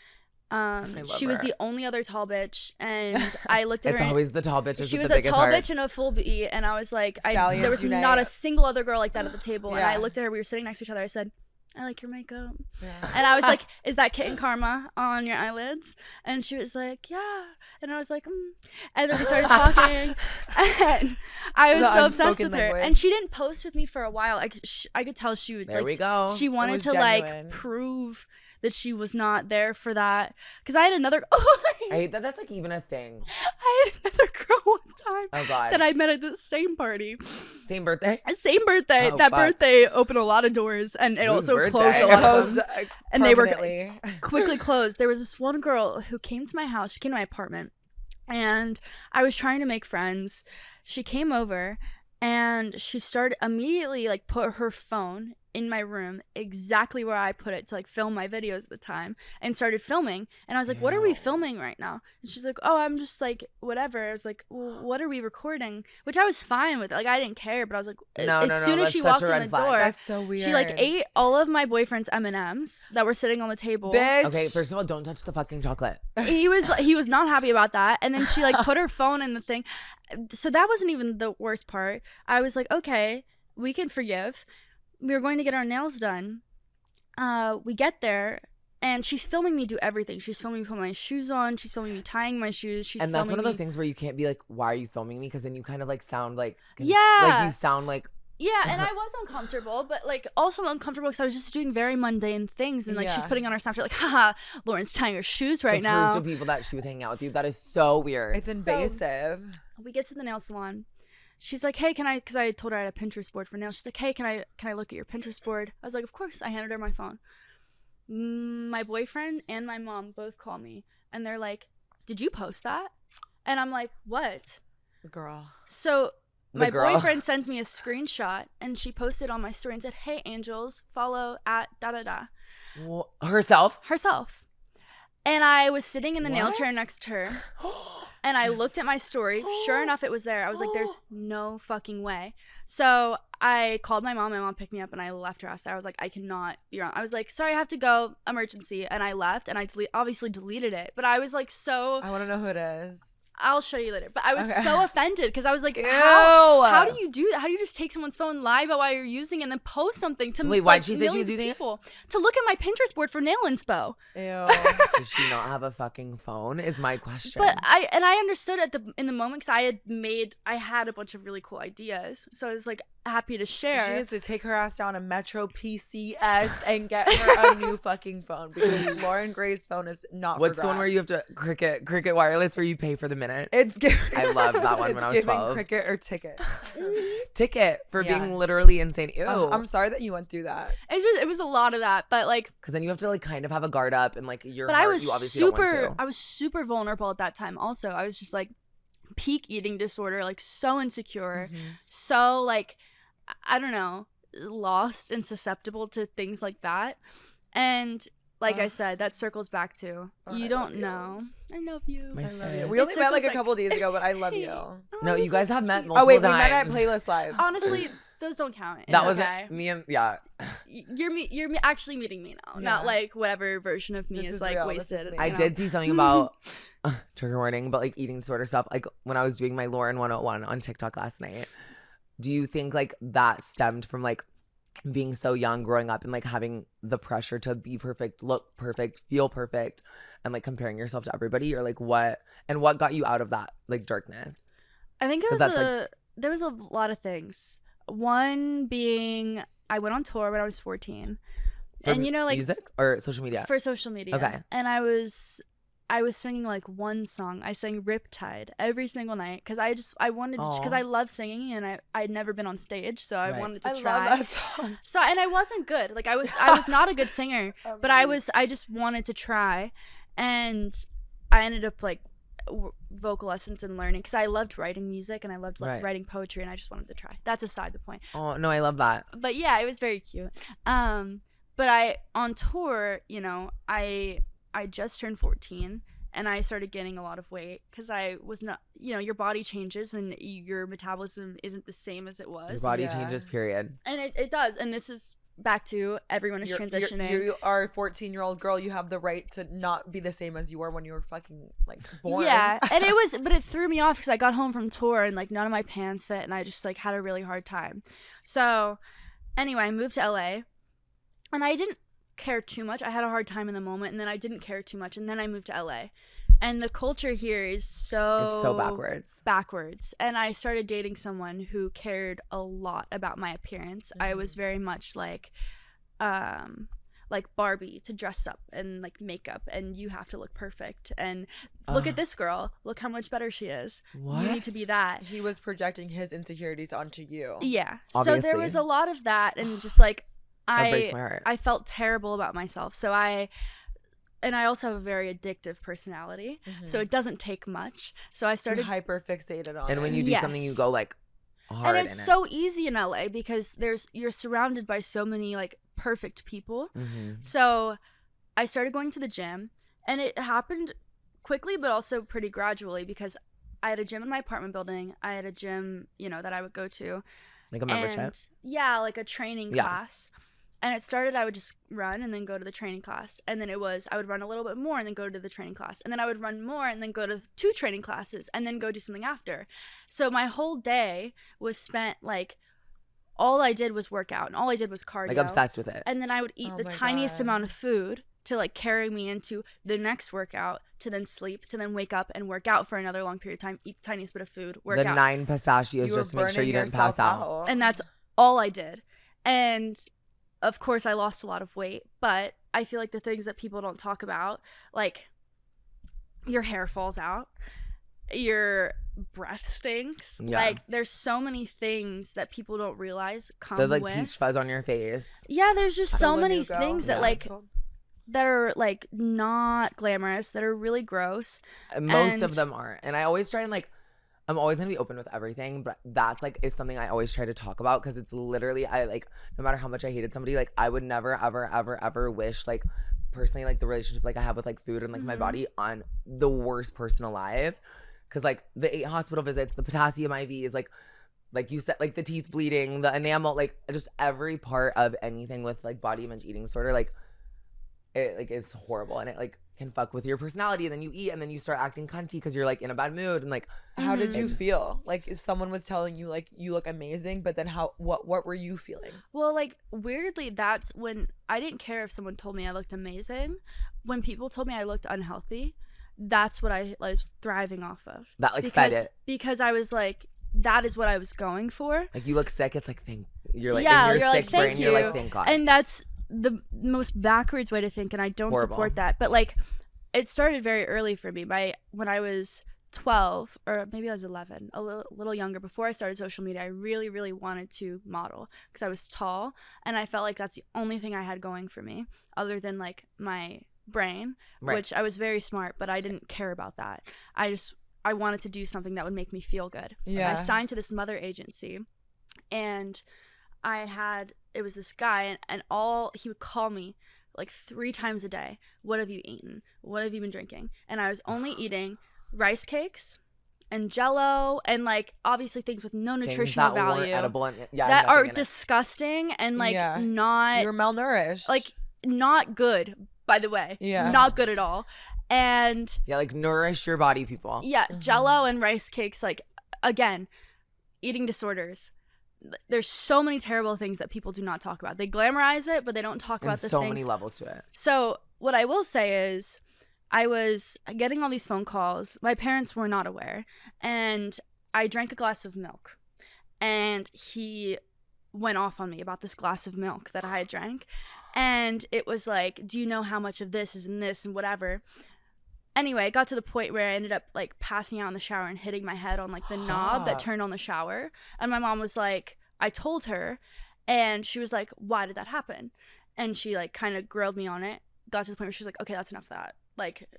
love She was her. the only other tall bitch, and I looked at It's her. always the tall bitches She with was the a biggest tall hearts. bitch and a full B, and I was like, Stallions there was unite. not a single other girl like that at the table. And Yeah. I looked at her. We were sitting next to each other. I said, I like your makeup. Yeah. And I was like, is that kitten karma on your eyelids? And she was like, yeah. And I was like, And then we started talking. And I was so obsessed with her. And she didn't post with me for a while. I could tell she would, there we go. She wanted to genuine. prove that she was not there for that. Because I had another I hate that that's like even a thing. I had another girl one time that I met at the same party. Same birthday? Same birthday. Oh, that fuck. birthday opened a lot of doors, and it Whose also birthday? closed a lot of them. And they were Permanently. quickly closed. There was this one girl who came to my house. She came to my apartment, and I was trying to make friends. She came over, and she started immediately like put her phone in my room exactly where I put it to like film my videos at the time, and started filming. And I was like, what are we filming right now? And she's like, oh, I'm just like whatever. I was like, well, what are we recording? Which I was fine with. Like I didn't care, but I was like, as soon as she walked in the door, That's so weird. she like ate all of my boyfriend's M&Ms that were sitting on the table. Bitch. Okay, first of all, don't touch the fucking chocolate. He was not happy about that. And then she like put her phone in the thing. So that wasn't even the worst part. I was like, okay, we can forgive. We were going to get our nails done. We get there, and she's filming me do everything. She's filming me put my shoes on. She's filming me tying my shoes. She's And that's filming one of those me- things where you can't be like, why are you filming me? Because then you kind of like sound like, Yeah. like you sound like, Yeah, and I was uncomfortable, but like also uncomfortable because I was just doing very mundane things, and like she's Yeah. putting on her Snapchat like, haha, Lauren's tying her shoes right to now. prove to people that she was hanging out with you. That is so weird. It's invasive. We get to the nail salon. She's like, hey, can I, because I told her I had a Pinterest board for nails. She's like, hey, can I look at your Pinterest board? I was like, of course. I handed her my phone. My boyfriend and my mom both call me, and they're like, did you post that? And I'm like, what? Girl. So The my girl. boyfriend sends me a screenshot, and she posted on my story and said, hey, angels, follow at da-da-da. Herself? Herself. And I was sitting in the nail What? chair next to her. And I looked at my story. Sure enough, it was there. I was like, there's no fucking way. So I called my mom. My mom picked me up, and I left her house there. I was like, I cannot be wrong. I was like, sorry, I have to go. Emergency. And I left, and I obviously deleted it. But I was like, I want to know who it is. I'll show you later. But I was Okay. so offended because I was like, Ew. how do you do that? How do you just take someone's phone, lie about why you're using it, and then post something to Wait, like, why'd she say she was millions of using it? people to look at my Pinterest board for nail inspo? Ew. Does she not have a fucking phone? Is my question. But I understood in the moment because I had a bunch of really cool ideas, so I was like happy to share. She needs to take her ass down to Metro PCS and get her a new fucking phone, because Loren Gray's phone is not. What's for the one where you have grabs. to cricket wireless where you pay for the minute? It's giving. I loved that one when I was It's giving 12. Cricket or ticket. Ticket for Yeah. being literally insane. Ew. I'm sorry that you went through that. It was a lot of that, but like. Because then you have to like kind of have a guard up and like your But heart, I was you obviously don't want to. I was super vulnerable at that time. Also, I was just like peak eating disorder, like so insecure, so like I don't know, lost and susceptible to things like that. And like I said, that circles back to you I don't love you. know. I love you. My I love sis. you. We only met like a couple days ago, but I love Hey. you. No, you guys have met multiple Oh wait, we times. met at Playlist Live. Honestly, those don't count. It's That was okay. me and yeah. You're actually meeting me now, not Yeah. like whatever version of me This is is like real. This is wasted. me. I you know? did see something about trigger warning, but like eating disorder stuff. Like when I was doing my Loren 101 on TikTok last night. Do you think like that stemmed from like being so young, growing up, and like having the pressure to be perfect, look perfect, feel perfect, and like comparing yourself to everybody, or like what got you out of that like darkness? I think it 'Cause was that's, there was a lot of things. One being I went on tour when I was 14. For And you know, like music or social media? for social media. Okay. And I was singing like one song. I sang Riptide every single night because I wanted to, because Aw. I love singing, and I'd never been on stage, so I Right. wanted to I try. love that song. So and I wasn't good. Like I was not a good singer, but I just wanted to try, and I ended up like vocal lessons and learning because I loved writing music and I loved like Right. writing poetry, and I just wanted to try. That's aside the point. Oh no, I love that. But yeah, it was very cute. But I on tour, you know, I just turned 14 and I started gaining a lot of weight because I was not, you know, your body changes and your metabolism isn't the same as it was. Your body Yeah. changes, period. And it does. And this is back to everyone is transitioning. You are a 14-year-old girl. You have the right to not be the same as you were when you were fucking like born. Yeah, and but it threw me off because I got home from tour and like none of my pants fit, and I just like had a really hard time. So anyway, I moved to LA, And I didn't care too much. I had a hard time in the moment, and then I didn't care too much, and then I moved to LA. And the culture here is It's so backwards. And I started dating someone who cared a lot about my appearance. I was very much like Barbie, to dress up and like makeup, and you have to look perfect, and look at this girl, look how much better she is. What? You need to be that. He was projecting his insecurities onto you. Yeah. Obviously. So there was a lot of that, and just like That breaks my heart. I felt terrible about myself. So I also have a very addictive personality, so it doesn't take much. So I started hyper fixated on it. And when you do something, you go like hard and it's so easy in LA because you're surrounded by so many like perfect people. So I started going to the gym, and it happened quickly but also pretty gradually because I had a gym in my apartment building. I had a gym, that I would go to. Like a membership? And, yeah, like a training class. And it started, I would just run and then go to the training class. And then I would run a little bit more and then go to the training class. And then I would run more and then go to 2 training classes and then go do something after. So my whole day was spent like, all I did was work out and all I did was cardio. Like obsessed with it. And then I would eat the tiniest amount of food to like carry me into the next workout, to then sleep, to then wake up and work out for another long period of time, eat the tiniest bit of food, work out. 9 pistachios just to make sure you didn't pass out. And that's all I did. And of course, I lost a lot of weight, but I feel like the things that people don't talk about, like your hair falls out, your breath stinks. Yeah. Like there's so many things that people don't realize come The like with. peach fuzz on your face. Yeah, there's just so many things that like that are like not glamorous, that are really gross. Most of them aren't. And I always try and like, I'm always gonna be open with everything, but that's like is something I always try to talk about because it's literally I like no matter how much I hated somebody, like I would never ever wish like personally like the relationship like I have with like food and like my body on the worst person alive. Because like the 8 hospital visits, the potassium IVs, like you said, like the teeth bleeding, the enamel, like just every part of anything with like body image eating disorder, like it like is horrible and it like can fuck with your personality. And then you eat and then you start acting cunty because you're like in a bad mood. And like, how did you feel? Like if someone was telling you like you look amazing, but then what were you feeling? Well, like weirdly, that's when I didn't care if someone told me I looked amazing. When people told me I looked unhealthy, that's what I was thriving off of. That like fed it. Because I was like, that is what I was going for. Like you look sick, it's like you're like yeah, in your sick like, brain, you're like thank God. And that's the most backwards way to think, and I don't support that. But like it started very early for me. When I was 12 or maybe I was 11, a little younger, before I started social media, I really, really wanted to model because I was tall and I felt like that's the only thing I had going for me other than like my brain, which I was very smart, but I didn't care about that. I wanted to do something that would make me feel good. Yeah. And I signed to this mother agency, and it was this guy, and he would call me like 3 times a day. What have you eaten? What have you been drinking? And I was only eating rice cakes and Jell-O and like obviously things with no nutritional value, edible and, that are disgusting and like not. You're malnourished. Like not good, by the way. Yeah. Not good at all. And like nourish your body, people. Yeah, Jell-O and rice cakes, like again, eating disorders. There's so many terrible things that people do not talk about. They glamorize it, but they don't talk about the things. So many levels to it. So what I will say is I was getting all these phone calls. My parents were not aware. And I drank a glass of milk. And he went off on me about this glass of milk that I had drank. And it was like, do you know how much of this is in this and whatever? Anyway, it got to the point where I ended up like passing out in the shower and hitting my head on like the knob that turned on the shower. And my mom was like, I told her, and she was like, why did that happen? And she like kind of grilled me on it. Got to the point where she was like, okay, that's enough of that. Like,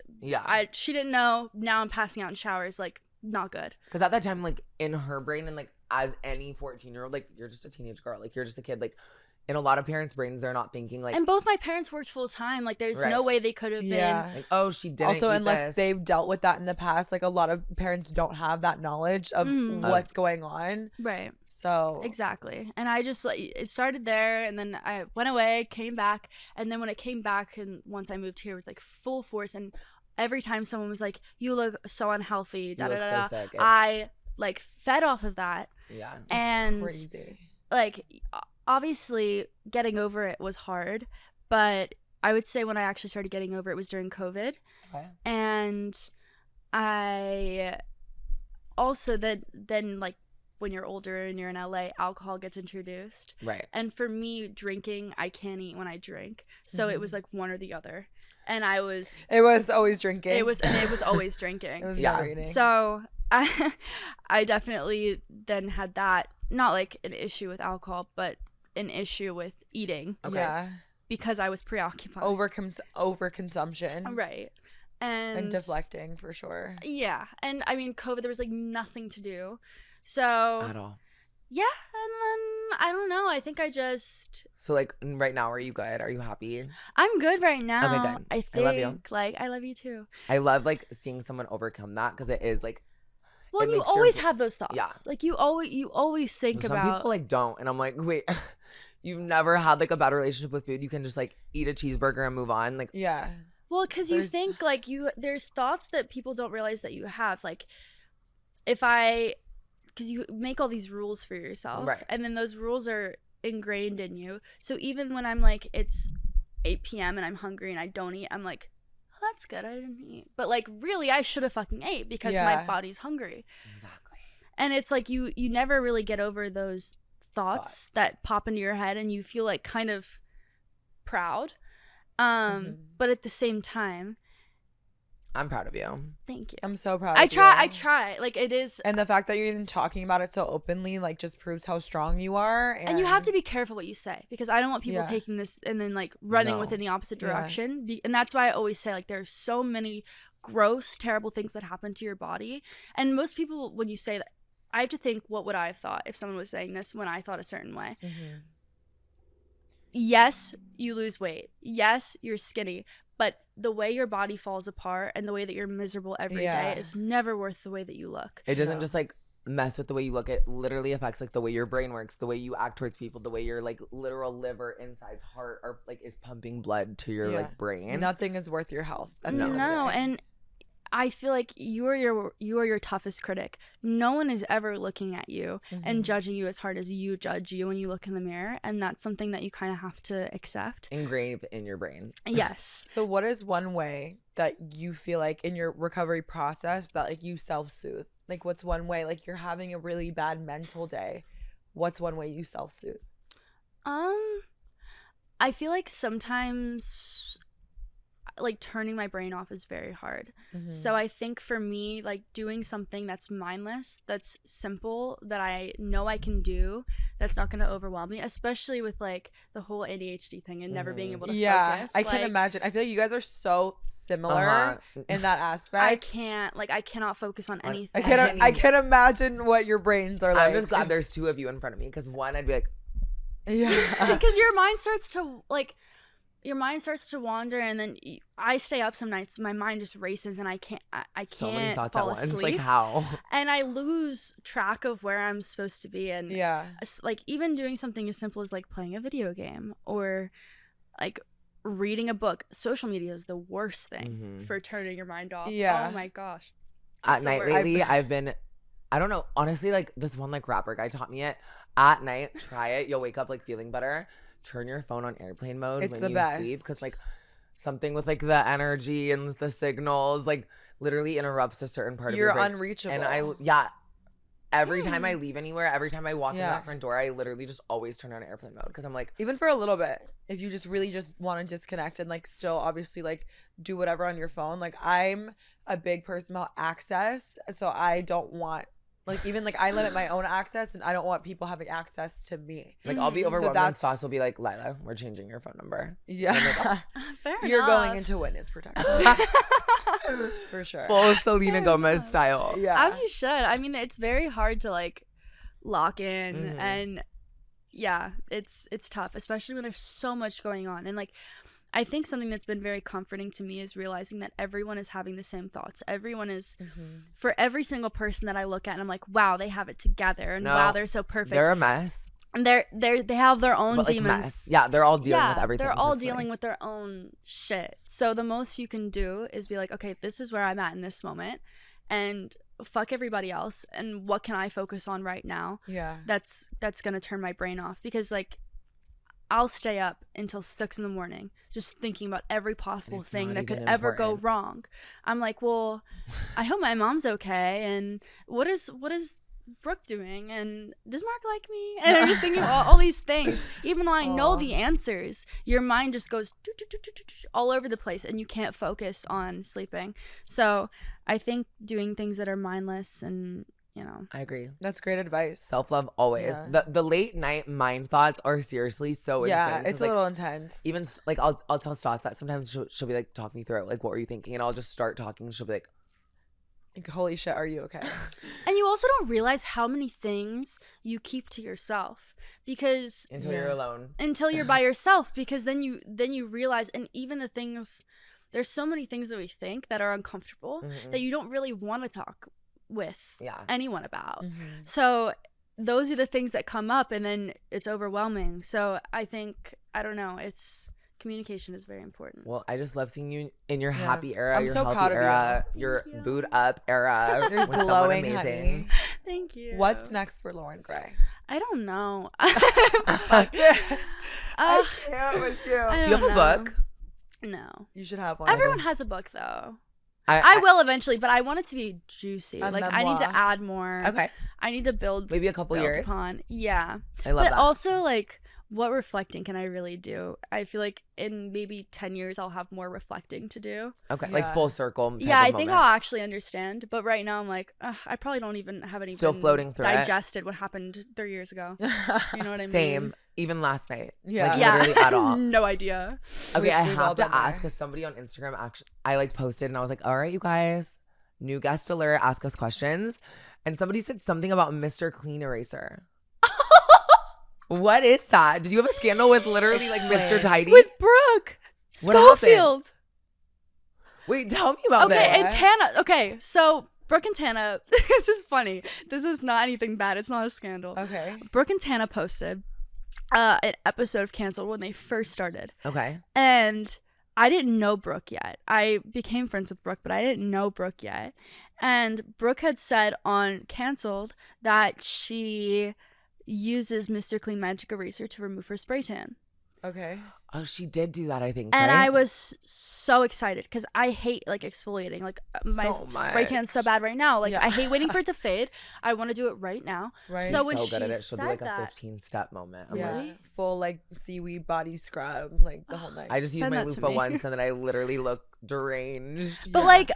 she didn't know. Now I'm passing out in showers, like not good. Because at that time, like in her brain and like as any 14-year-old, like you're just a teenage girl, like you're just a kid, like in a lot of parents' brains, they're not thinking like. And both my parents worked full time. Like, there's no way they could have been. Like, oh, she didn't. Also, eat unless this. they've dealt with that in the past, like a lot of parents don't have that knowledge of what's going on. Right. So. Exactly. And I just like it started there, and then I went away, came back, and then when I came back, and once I moved here, it was like full force. And every time someone was like, "You look so unhealthy," so sick. I like fed off of that. Yeah. And crazy. Like obviously getting over it was hard, but I would say when I actually started getting over it was during COVID. Okay. And I also then like when you're older and you're in LA, alcohol gets introduced. Right. And for me, drinking, I can't eat when I drink. So it was like one or the other. And it was always drinking. It was always drinking. It was Yeah. never eating. So I definitely then had that, not like an issue with alcohol, but an issue with eating. Okay. Yeah. Because I was preoccupied. Overconsumption. Right. And deflecting for sure. Yeah. And I mean, COVID, there was like nothing to do. So. At all. Yeah. And then, I don't know. I think I just. So like right now, are you good? Are you happy? I'm good right now. Okay, good. I think. I love you. Like, I love you too. I love like seeing someone overcome that because it is like. Well, it you makes your always br- have those thoughts. Yeah. Like you always think Some about. people like don't, and I'm like, wait, you've never had like a bad relationship with food. You can just like eat a cheeseburger and move on. Like, Yeah. Well, because you There's- think like there's thoughts that people don't realize that you have. Like, because you make all these rules for yourself, Right. and then those rules are ingrained in you. So even when I'm like, it's 8 p.m. and I'm hungry and I don't eat, I'm like, oh, that's good, I didn't eat. But like, really, I should have fucking ate because my Yeah. body's hungry. exactly. And it's like you never really get over those thoughts that pop into your head, and you feel like kind of proud. But at the same time, I'm proud of you. thank you. I'm so proud I of try. you. I try. Like it is. And the fact that you're even talking about it so openly, like, just proves how strong you are. And you have to be careful what you say, because I don't want people Yeah. taking this and then like running No. within the opposite Yeah. direction. And that's why I always say like there's so many gross, terrible things that happen to your body. And most people, when you say that, I have to think, what would I have thought if someone was saying this when I thought a certain way? Yes, you lose weight. Yes, you're skinny. But the way your body falls apart and the way that you're miserable every day Yeah. is never worth the way that you look. It doesn't No. just like mess with the way you look. It literally affects like the way your brain works, the way you act towards people, the way your like literal liver, insides, heart are like is pumping blood to your Yeah. like brain. Nothing is worth your health. at the No, end of the day. and I feel like you are your toughest critic. No one is ever looking at you and judging you as hard as you judge you when you look in the mirror, and that's something that you kind of have to accept. Ingrained in your brain. Yes. So what is one way that you feel like in your recovery process that like you self-soothe? Like, what's one way, like, you're having a really bad mental day, what's one way you self-soothe? I feel like sometimes like turning my brain off is very hard. So I think for me, like doing something that's mindless, that's simple, that I know I can do, that's not going to overwhelm me, especially with like the whole ADHD thing and never being able to focus. I can Like, imagine. I feel like you guys are so similar in that aspect. I cannot focus on anything. I can't imagine what your brains are like. I'm just glad there's two of you in front of me, because one, I'd be like, Yeah. Because your mind starts to wander, and then I stay up some nights, my mind just races, and I can't so many thoughts fall at once. asleep. Like how? And I lose track of where I'm supposed to be. And Yeah. like even doing something as simple as like playing a video game or like reading a book. Social media is the worst thing for turning your mind off. Yeah. Oh my gosh. At the night worst. lately, I've been, I don't know, honestly, like this one like rapper guy taught me it. At night, try it. You'll wake up like feeling better. Turn your phone on airplane mode It's when the you best. sleep, because like something with like the energy and the signals like literally interrupts a certain part You're of your brain. unreachable. And every time I leave anywhere, every time I walk in Yeah. that front door, I literally just always turn on airplane mode, because I'm like, even for a little bit, if you just really just want to disconnect and like still obviously like do whatever on your phone. Like, I'm a big person about access, so I don't want like, even like I limit my own access, and I don't want people having access to me. I'll be Mhm. So overwhelmed, and that's- Stas will be like, Lila, we're changing your phone number. Yeah. Fair You're enough. going into witness protection for sure. Full Selena Fair Gomez enough. style. Yeah. As you should. I mean, it's very hard to like lock in, Mhm. and yeah, it's tough, especially when there's so much going on. And like, I think something that's been very comforting to me is realizing that everyone is having the same thoughts. Everyone is, for every single person that I look at, and I'm like, wow, they have it together, and No, wow, they're so perfect. They're a mess. And they have their own But like demons. mess. Yeah, they're all dealing with everything. They're all personally. dealing with their own shit. So the most you can do is be like, okay, this is where I'm at in this moment, and fuck everybody else, and what can I focus on right now Yeah. that's gonna turn my brain off. Because like I'll stay up until 6 a.m. just thinking about every possible thing that could ever go wrong. I'm like, well, I hope my mom's okay, and what is Brooke doing, and does Mark like me? And I'm just thinking all these things, even though I know the answers. Your mind just goes all over the place, and you can't focus on sleeping. So I think doing things that are mindless, and I agree. That's great advice. Self-love always. Yeah. The late night mind thoughts are seriously so insane. Yeah, it's a little intense. Even like I'll tell Stas that sometimes she'll be like, talk me through it, like, what were you thinking? And I'll just start talking, and she'll be like, holy shit, are you okay? And you also don't realize how many things you keep to yourself, because until you're alone, until you're by yourself, because then you realize, and even the things, there's so many things that we think that are uncomfortable that you don't really want to talk with anyone about. So those are the things that come up, and then it's overwhelming. So I think, I don't know, communication is very important. Well, I just love seeing you in your happy era, I'm your so healthy proud of era, you. your Thank you. booed up era. You're with someone glowing, amazing. honey. Thank you. What's next for Loren Gray? I don't know. I can't with you. I Do you have a don't book? No. You should have one. Everyone has a book, though. I will eventually, but I want it to be juicy. A Like, I need to memoir. add more. Okay. I need to build Maybe a couple build years. upon. Yeah. I love But that. also, like, what reflecting can I really do? I feel like in maybe 10 years, I'll have more reflecting to do. Okay, Yeah. like full circle. Type Yeah, of I think moment. I'll actually understand. But right now, I'm like, I probably don't even haven't Still even floating through it. digested what happened 3 years ago. You know what I mean? Same. Even last night. Yeah. Like, Yeah. literally at all. No idea. Okay, I We've all have to been there. ask, because somebody on Instagram actually, I like posted, and I was like, all right, you guys, new guest alert, ask us questions. And somebody said something about Mr. Clean Eraser. What is that? Did you have a scandal with literally like Mr. Tidy? With Brooke What happened? Schofield. Wait, tell me about Okay, that. and Tana. Okay, so Brooke and Tana. This is funny. This is not anything bad. It's not a scandal. Okay. Brooke and Tana posted an episode of Canceled when they first started, Okay. and I didn't know Brooke yet. I became friends with Brooke, but I didn't know Brooke yet. And Brooke had said on Canceled that she uses Mr. Clean Magic Eraser to remove her spray tan. Okay. Oh, she did do that, I think. And right? I was so excited because I hate like exfoliating. Like my So spray tan's so much. bad right now. Like Yeah. I hate waiting for it to fade. I want to do it right now. Right. So She's when so she good at it. She'll do like said a that- 15-step moment. I'm Yeah. like, Full like seaweed body scrub, like the whole night. I just used Send my that to loofah me. once, and then I literally look deranged. But like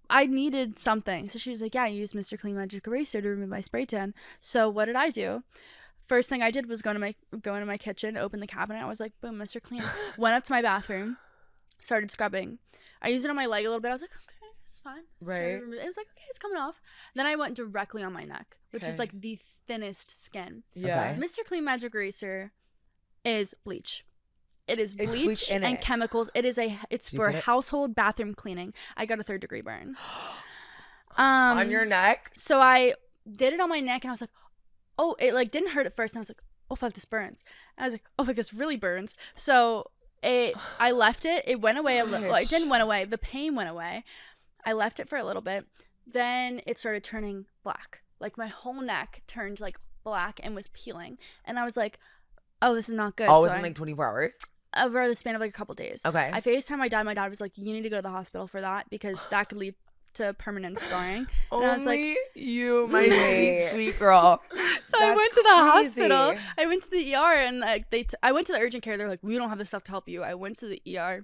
I needed something. So she was like, yeah, I used Mr. Clean Magic Eraser to remove my spray tan. So what did I do? First thing I did was go into my kitchen, open the cabinet. I was like, boom, Mr. Clean. Went up to my bathroom, started scrubbing. I used it on my leg a little bit. I was like, okay, it's fine. Right. It was like, okay, it's coming off. Then I went directly on my neck, which is Okay. like the thinnest skin. Yeah. Okay. Mr. Clean Magic Eraser is bleach. It is It's bleach bleach in and it. chemicals. It's Do you for get it? household bathroom cleaning. I got a 3rd-degree burn. On your neck? So I did it on my neck, and I was like, oh, it like didn't hurt at first. And I was like, oh fuck, this burns. And I was like, oh fuck, this really burns. So I left it. It went away a little. Well, it didn't went away. The pain went away. I left it for a little bit. Then it started turning black. Like my whole neck turned like black and was peeling. And I was like, oh, this is not good. All So within I- like 24 hours? over the span of like a couple days. Okay. I FaceTime my dad. My dad was like, you need to go to the hospital for that because that could lead to permanent scarring. And I was like, Only you, my Wait. sweet, sweet girl. So I That's went to the crazy. hospital. I went to the ER, and like I went to the urgent care. They're like, we don't have the stuff to help you. I went to the ER.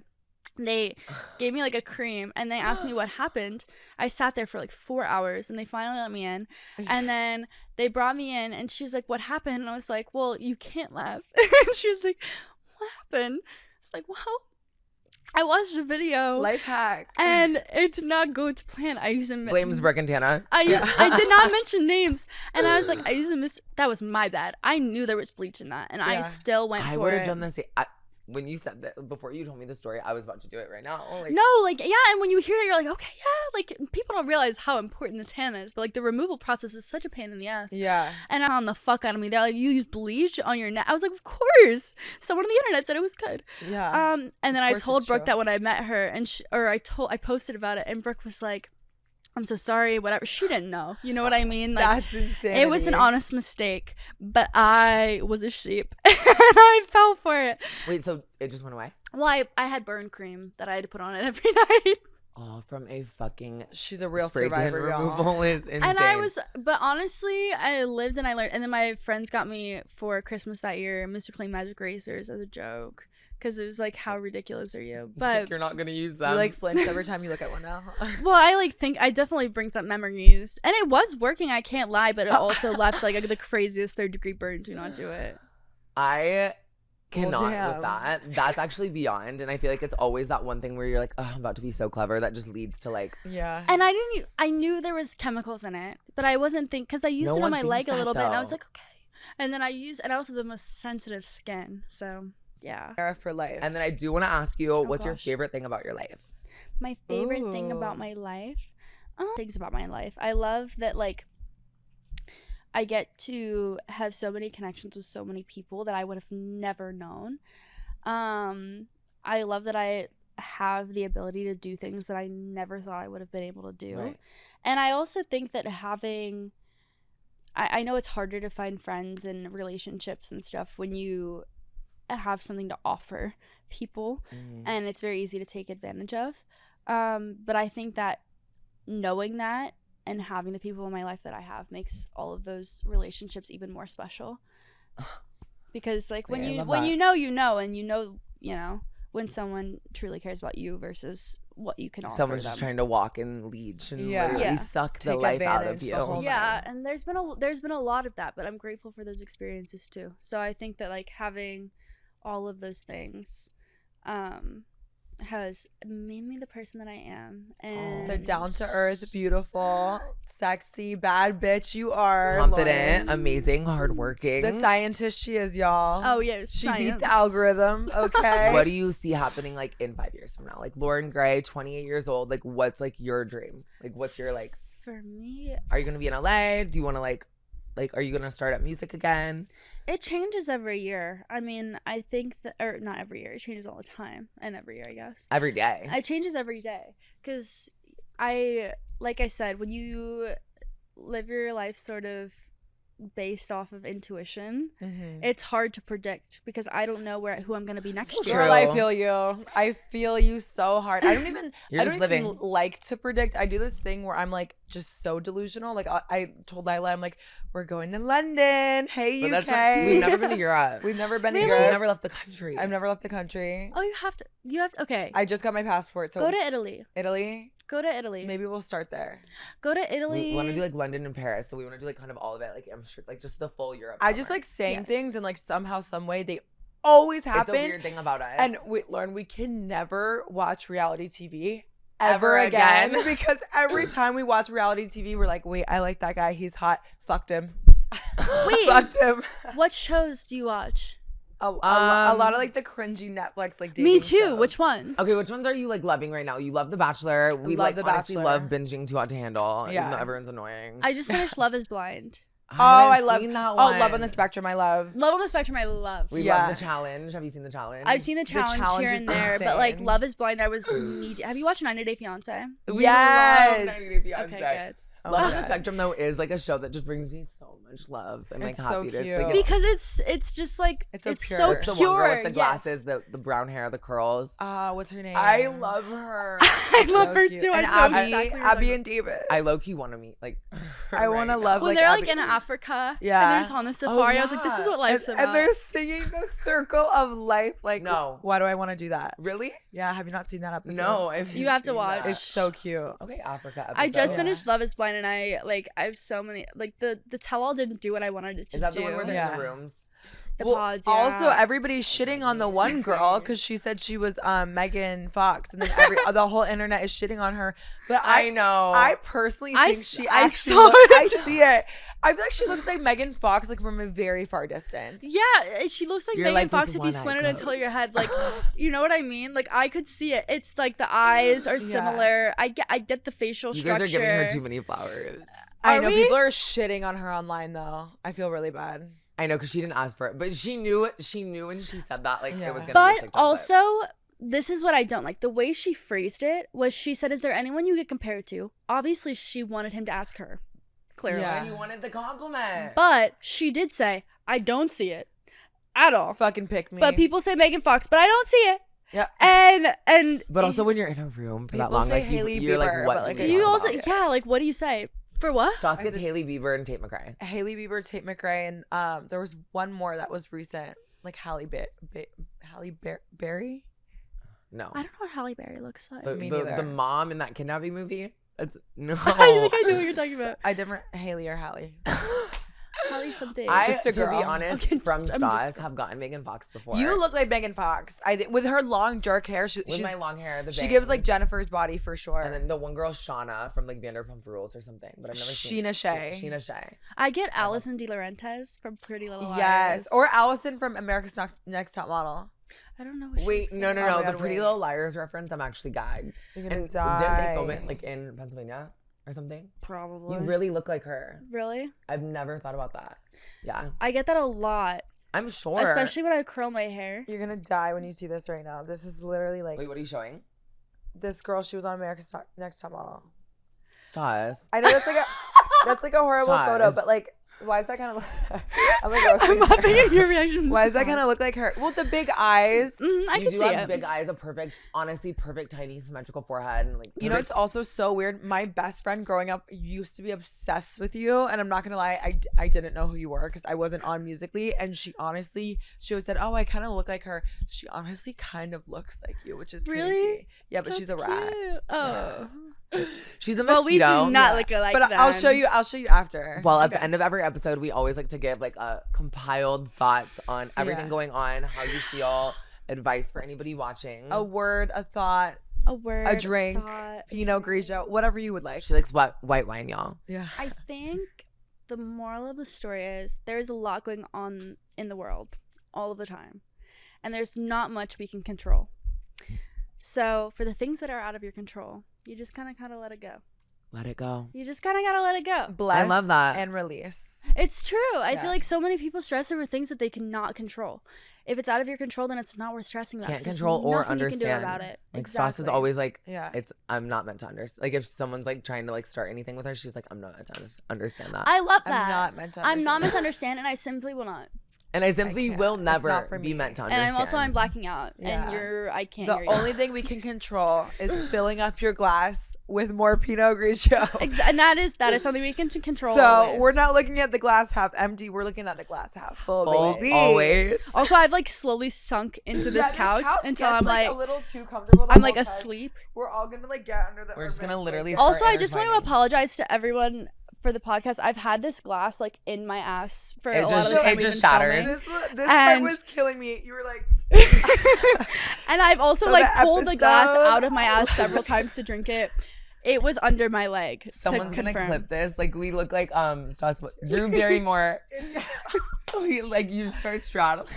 They gave me like a cream, and they asked me what happened. I sat there for like 4 hours, and they finally let me in. And then they brought me in, and she was like, what happened? And I was like, well, you can't laugh. And she was like, what happened? I was like, well, I watched a video. Life hack. And it did not go to plan. I used a Blames Brooke and Tana. I did not mention names, and I was like, I used a that was my bad. I knew there was bleach in that, and I Yeah. still went I for would it. have done the same. When you said that, before you told me the story, I was about to do it right now. Like, No, like, yeah, and when you hear that, you're like, okay, yeah, like, people don't realize how important the tan is, but, like, the removal process is such a pain in the ass. Yeah. And on the fuck out of me. They're like, you use bleach on your neck? I was like, of course. Someone on the internet said it was good. Yeah. And then I course told it's Brooke true. that when I met her, and I posted about it, and Brooke was like, I'm so sorry, whatever. She didn't know. You know what I mean? Like, That's insane. it was an honest mistake, but I was a sheep and I fell for it. Wait, so it just went away? Well, I had burn cream that I had to put on it every night. Oh, from a fucking She's a real spray tan survivor, y'all. removal is insane. And but honestly, I lived and I learned. And then my friends got me for Christmas that year Mr. Clean Magic Erasers as a joke. Because it was like, how ridiculous are you? But you're not gonna use them. You like flinch every time you look at one now. well, I like think I definitely brings up memories, and it was working. I can't lie, but it also left like the craziest 3rd-degree burn. Do not do it. I cannot damn. with that. That's actually beyond. And I feel like it's always that one thing where you're like, oh, I'm about to be so clever. That just leads to like. Yeah. And I knew there was chemicals in it, but I wasn't because I used it on my leg a little bit, and I was like, okay. And then I also have the most sensitive skin, so. Yeah. Era for life. And then I do want to ask you, what's your favorite thing about your life? My favorite thing about my life? Things about my life. I love that, like, I get to have so many connections with so many people that I would have never known. I love that I have the ability to do things that I never thought I would have been able to do. Right. And I also think that having... I know it's harder to find friends and relationships and stuff when you have something to offer people, and it's very easy to take advantage of, but I think that knowing that and having the people in my life that I have makes all of those relationships even more special, because like when you know, and you know when someone truly cares about you versus what you can offer Someone's them. just trying to walk and leech and literally suck the life out of you. And there's been a lot of that, but I'm grateful for those experiences too. So I think that like having all of those things has made me the person that I am. And the down-to-earth, beautiful, sexy, bad bitch you are. Confident, Loren. Amazing, hardworking. The scientist she is, y'all. Oh, yeah, She science. beat the algorithm, okay? What do you see happening like in 5 years from now? Like Loren Gray, 28 years old. Like what's like your dream? Like what's your like? For me, are you gonna be in LA? Do you want to like are you gonna start up music again? It changes every year. I mean, I think that, or not every year. It changes all the time, and every year, I guess. Every day. It changes every day, because like I said, when you live your life sort of based off of intuition, it's hard to predict because I don't know who I'm gonna be next year. Girl, I feel you. I feel you so hard. I don't even like to predict. I do this thing where I'm like just so delusional. Like I told Lila, I'm like, we're going to London. Hey, but UK. We've never been to Europe. We've never been to She's Europe. never left the country. I've never left the country. Oh, you have to. Okay. I just got my passport. So go to Italy. Go to Italy. Maybe we'll start there. Go to Italy. We want to do like London and Paris, so we want to do like kind of all of it, like I'm sure, like just the full Europe. I just like saying things and like somehow, some way they always happen. It's a weird thing about us. And Lauren, we can never watch reality TV ever again because every time we watch reality TV, we're like, wait, I like that guy. He's hot. Fucked him. Wait. Fucked him. What shows do you watch? A lot of like the cringy Netflix like dating Me too. shows. Which ones? Okay, which ones are you like loving right now? You love The Bachelor. We love like The honestly Bachelor. love binging Too Hot to Handle. Yeah. Even though everyone's annoying. I just finished Love is Blind. I love that one. Oh, Love on the Spectrum. I love. Love on the Spectrum, I love. We love The Challenge. Have you seen The Challenge? I've seen the challenge here is and there, but like insane. Love is Blind, I was have you watched 90 Day Fiance? We Yes. love 90 Day Fiancé. Okay, good. Oh Love my on the God. Spectrum though is like a show that just brings me so much love and like It's so happiness. cute. Like, Because it's just like It's so pure. so it's the pure. one girl with the yes. glasses, the brown hair, the curls. What's her name? I love her. I love So her cute. too. And I know Abby, exactly what Abby you're and David. I low key want to meet like. I want to love. when like they're Abby. like in Africa, Yeah. and they're just on the safari. I was like, this is yeah. what life's about. And they're singing the circle of life. Like, No. Why do I want to do that? Really? Yeah, have you not seen that episode? No, You have to watch. It's so cute. Okay, Africa. Episode. I just Yeah. finished Love is Blind, and I have so many like the tell-all didn't do what I wanted it to Is that do. the one where they're in the rooms? The Well, pods, yeah. Also, everybody's shitting on the one girl because she said she was Megan Fox, and then the whole internet is shitting on her. But I know. I personally I think s- she I actually. saw it. I see it. I feel like she looks like Megan Fox, like from a very far distance. Yeah, she looks like You're Megan like with Fox if you one squinted eye until your closed. head, like, you know what I mean? Like, I could see it. It's like the eyes are similar. I get the facial You structure. guys are giving her too many flowers. I Are know we? people are shitting on her online though. I feel really bad. I know because she didn't ask for it, but she knew when she said that like Yeah. it was gonna be a But TikTok. also, this is what I don't like. The way she phrased it was she said, is there anyone you get compared to? Obviously, she wanted him to ask her. Clearly. Yeah. She wanted the compliment. But she did say, I don't see it at all. Fucking pick me. But people say Megan Fox, but I don't see it. Yeah. And But also when you're in a room for that People long, say like Hailey you're like, Bieber, what but, do like, we you talk also, about? yeah, like, what do you say? For what? Stas gets Hailey Bieber and Tate McRae. Hailey Bieber, Tate McRae, and there was one more that was recent, like Halle Berry. No. I don't know what Halle Berry looks like. The, Me the, neither. the mom in that kidnapping movie? It's no. I think I know what you're talking about. I different Haley or Halle. Halle something. I, Just a to be girl. honest, Okay, from I'm Stas, just- have gotten Megan Fox before. You look like Megan Fox. With her long dark hair, with she's my long hair, the she bangs. gives like Jennifer's body for sure. And then the one girl, Shauna, from like Vanderpump Rules or something. But I've never seen Sheena Shea. Sheena Shea. I get Allison De Laurentiis from Pretty Little Liars. Yes, or Allison from America's Next Top Model. I don't know. What she Wait, looks no. like. Oh my The God, Pretty wait. Little Liars reference, I'm actually gagged. You're gonna And die. didn't they film it like in Pennsylvania or something? Probably. You really look like her. Really? I've never thought about that. Yeah, I get that a lot, I'm sure. especially when I curl my hair. You're gonna die when you see this right now. This is literally like Wait, what are you showing? this girl. She was on America's Next Top Model. Stas. I know that's like a horrible photo, Stas. but like, why is that kind of? I'm like roasting I'm laughing her. at your reaction. Why does that kind of look like her? Well, the big eyes. I You can do see have it. big eyes, a perfect, honestly, perfect, tiny, symmetrical forehead, and like. You know, perfect- it's also so weird. My best friend growing up used to be obsessed with you, and I'm not gonna lie, I didn't know who you were because I wasn't on Musically, and she always said, "Oh, I kind of look like her." She honestly kind of looks like you, which is Really? crazy. Yeah, but That's she's a rat. cute. Oh. She's a Well, we do mosquito. not Yeah. look alike. But I'll show you. I'll show you after. Well, at the Okay. end of every episode, we always like to give like a compiled thoughts on everything Yeah. going on, how you feel, advice for anybody watching. A word, a thought, A word. a drink, thought. Pinot Grigio, whatever you would like. She likes white wine, y'all. Yeah. I think the moral of the story is there's a lot going on in the world all of the time, and there's not much we can control. So for the things that are out of your control, you just kind of let it go. Let it go. You just kind of gotta let it go. Bless love that. and release. It's true. I Yeah. feel like so many people stress over things that they cannot control. If it's out of your control, then it's not worth stressing about. Can't 'cause there's control or nothing you can do understand. about it. Like Stas is always like, Yeah. I'm not meant to understand. Like if someone's like trying to like start anything with her, she's like, I'm not meant to understand that. I love I'm that. not meant to. I'm not meant to understand. understand, and I simply will not. and I simply can't. will It's never not for be me. meant to And understand. I'm blacking out, Yeah. and I can't The hear you. only thing we can control is filling up your glass with more Pinot Grigio. And that is something we can control. So always. we're not looking at the glass half empty. We're looking at the glass half full, Full, baby. always. Also, I've like slowly sunk into this Yeah, couch until gets, I'm like a little too comfortable. the I'm whole like time. asleep. We're all gonna like get under the. We're just gonna urban literally blanket. start Also, I just want to intertwining. apologize to everyone for the podcast. I've had this glass like in my ass for It a lot just- of the time it we've just been shatters. filming. This part And- was killing me. You were like, And I've also So like the pulled the glass episode- out of my ass several times to drink it. It was under my leg. to Someone's gonna confirm. clip this. Like we look like Stas, Drew Barrymore. We like you start straddling.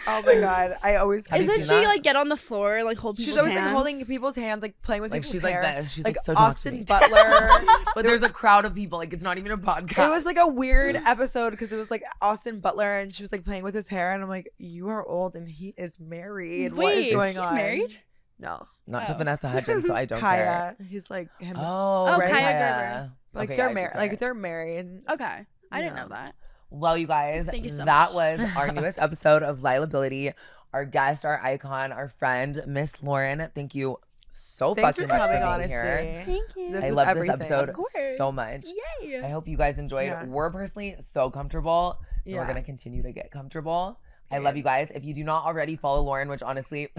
oh my god, I always. Have you Isn't seen she that? like get on the floor and like hold She's people's always hands? like holding people's hands, like playing with Like people's she's hair. like this. She's like, like so talk to Austin me. Butler. But there's a crowd of people. Like it's not even a podcast. It was like a weird episode because it was like Austin Butler and she was like playing with his hair and I'm like, you are old and he is married. What is Wait, going he's on? married? No, not to Oh. Vanessa Hudgens, so I don't care. Kaya. He's like him. Oh, Oh, right, Kaya Gerber. like Okay, they're I do married. care. Like they're married. Okay, I didn't No. know that. Well, you guys, Thank you so that much. was our newest episode of Lilahbility. Our guest, our icon, our friend, Miss Lauren. Thank you so Thanks for fucking much coming. for being Honestly, here. Thank you. This I was love everything. this episode Of course. so much. Yay. I hope you guys enjoyed. Yeah. We're personally so comfortable. And Yeah. we're gonna continue to get comfortable. I Yeah. love you guys. If you do not already follow Lauren, which honestly,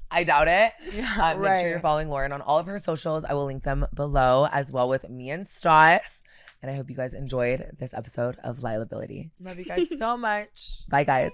I doubt it. Yeah, Make sure you're following Lauren on all of her socials. I will link them below, as well with me and Stas. And I hope you guys enjoyed this episode of Lilahbility. Love you guys so much. Bye, guys.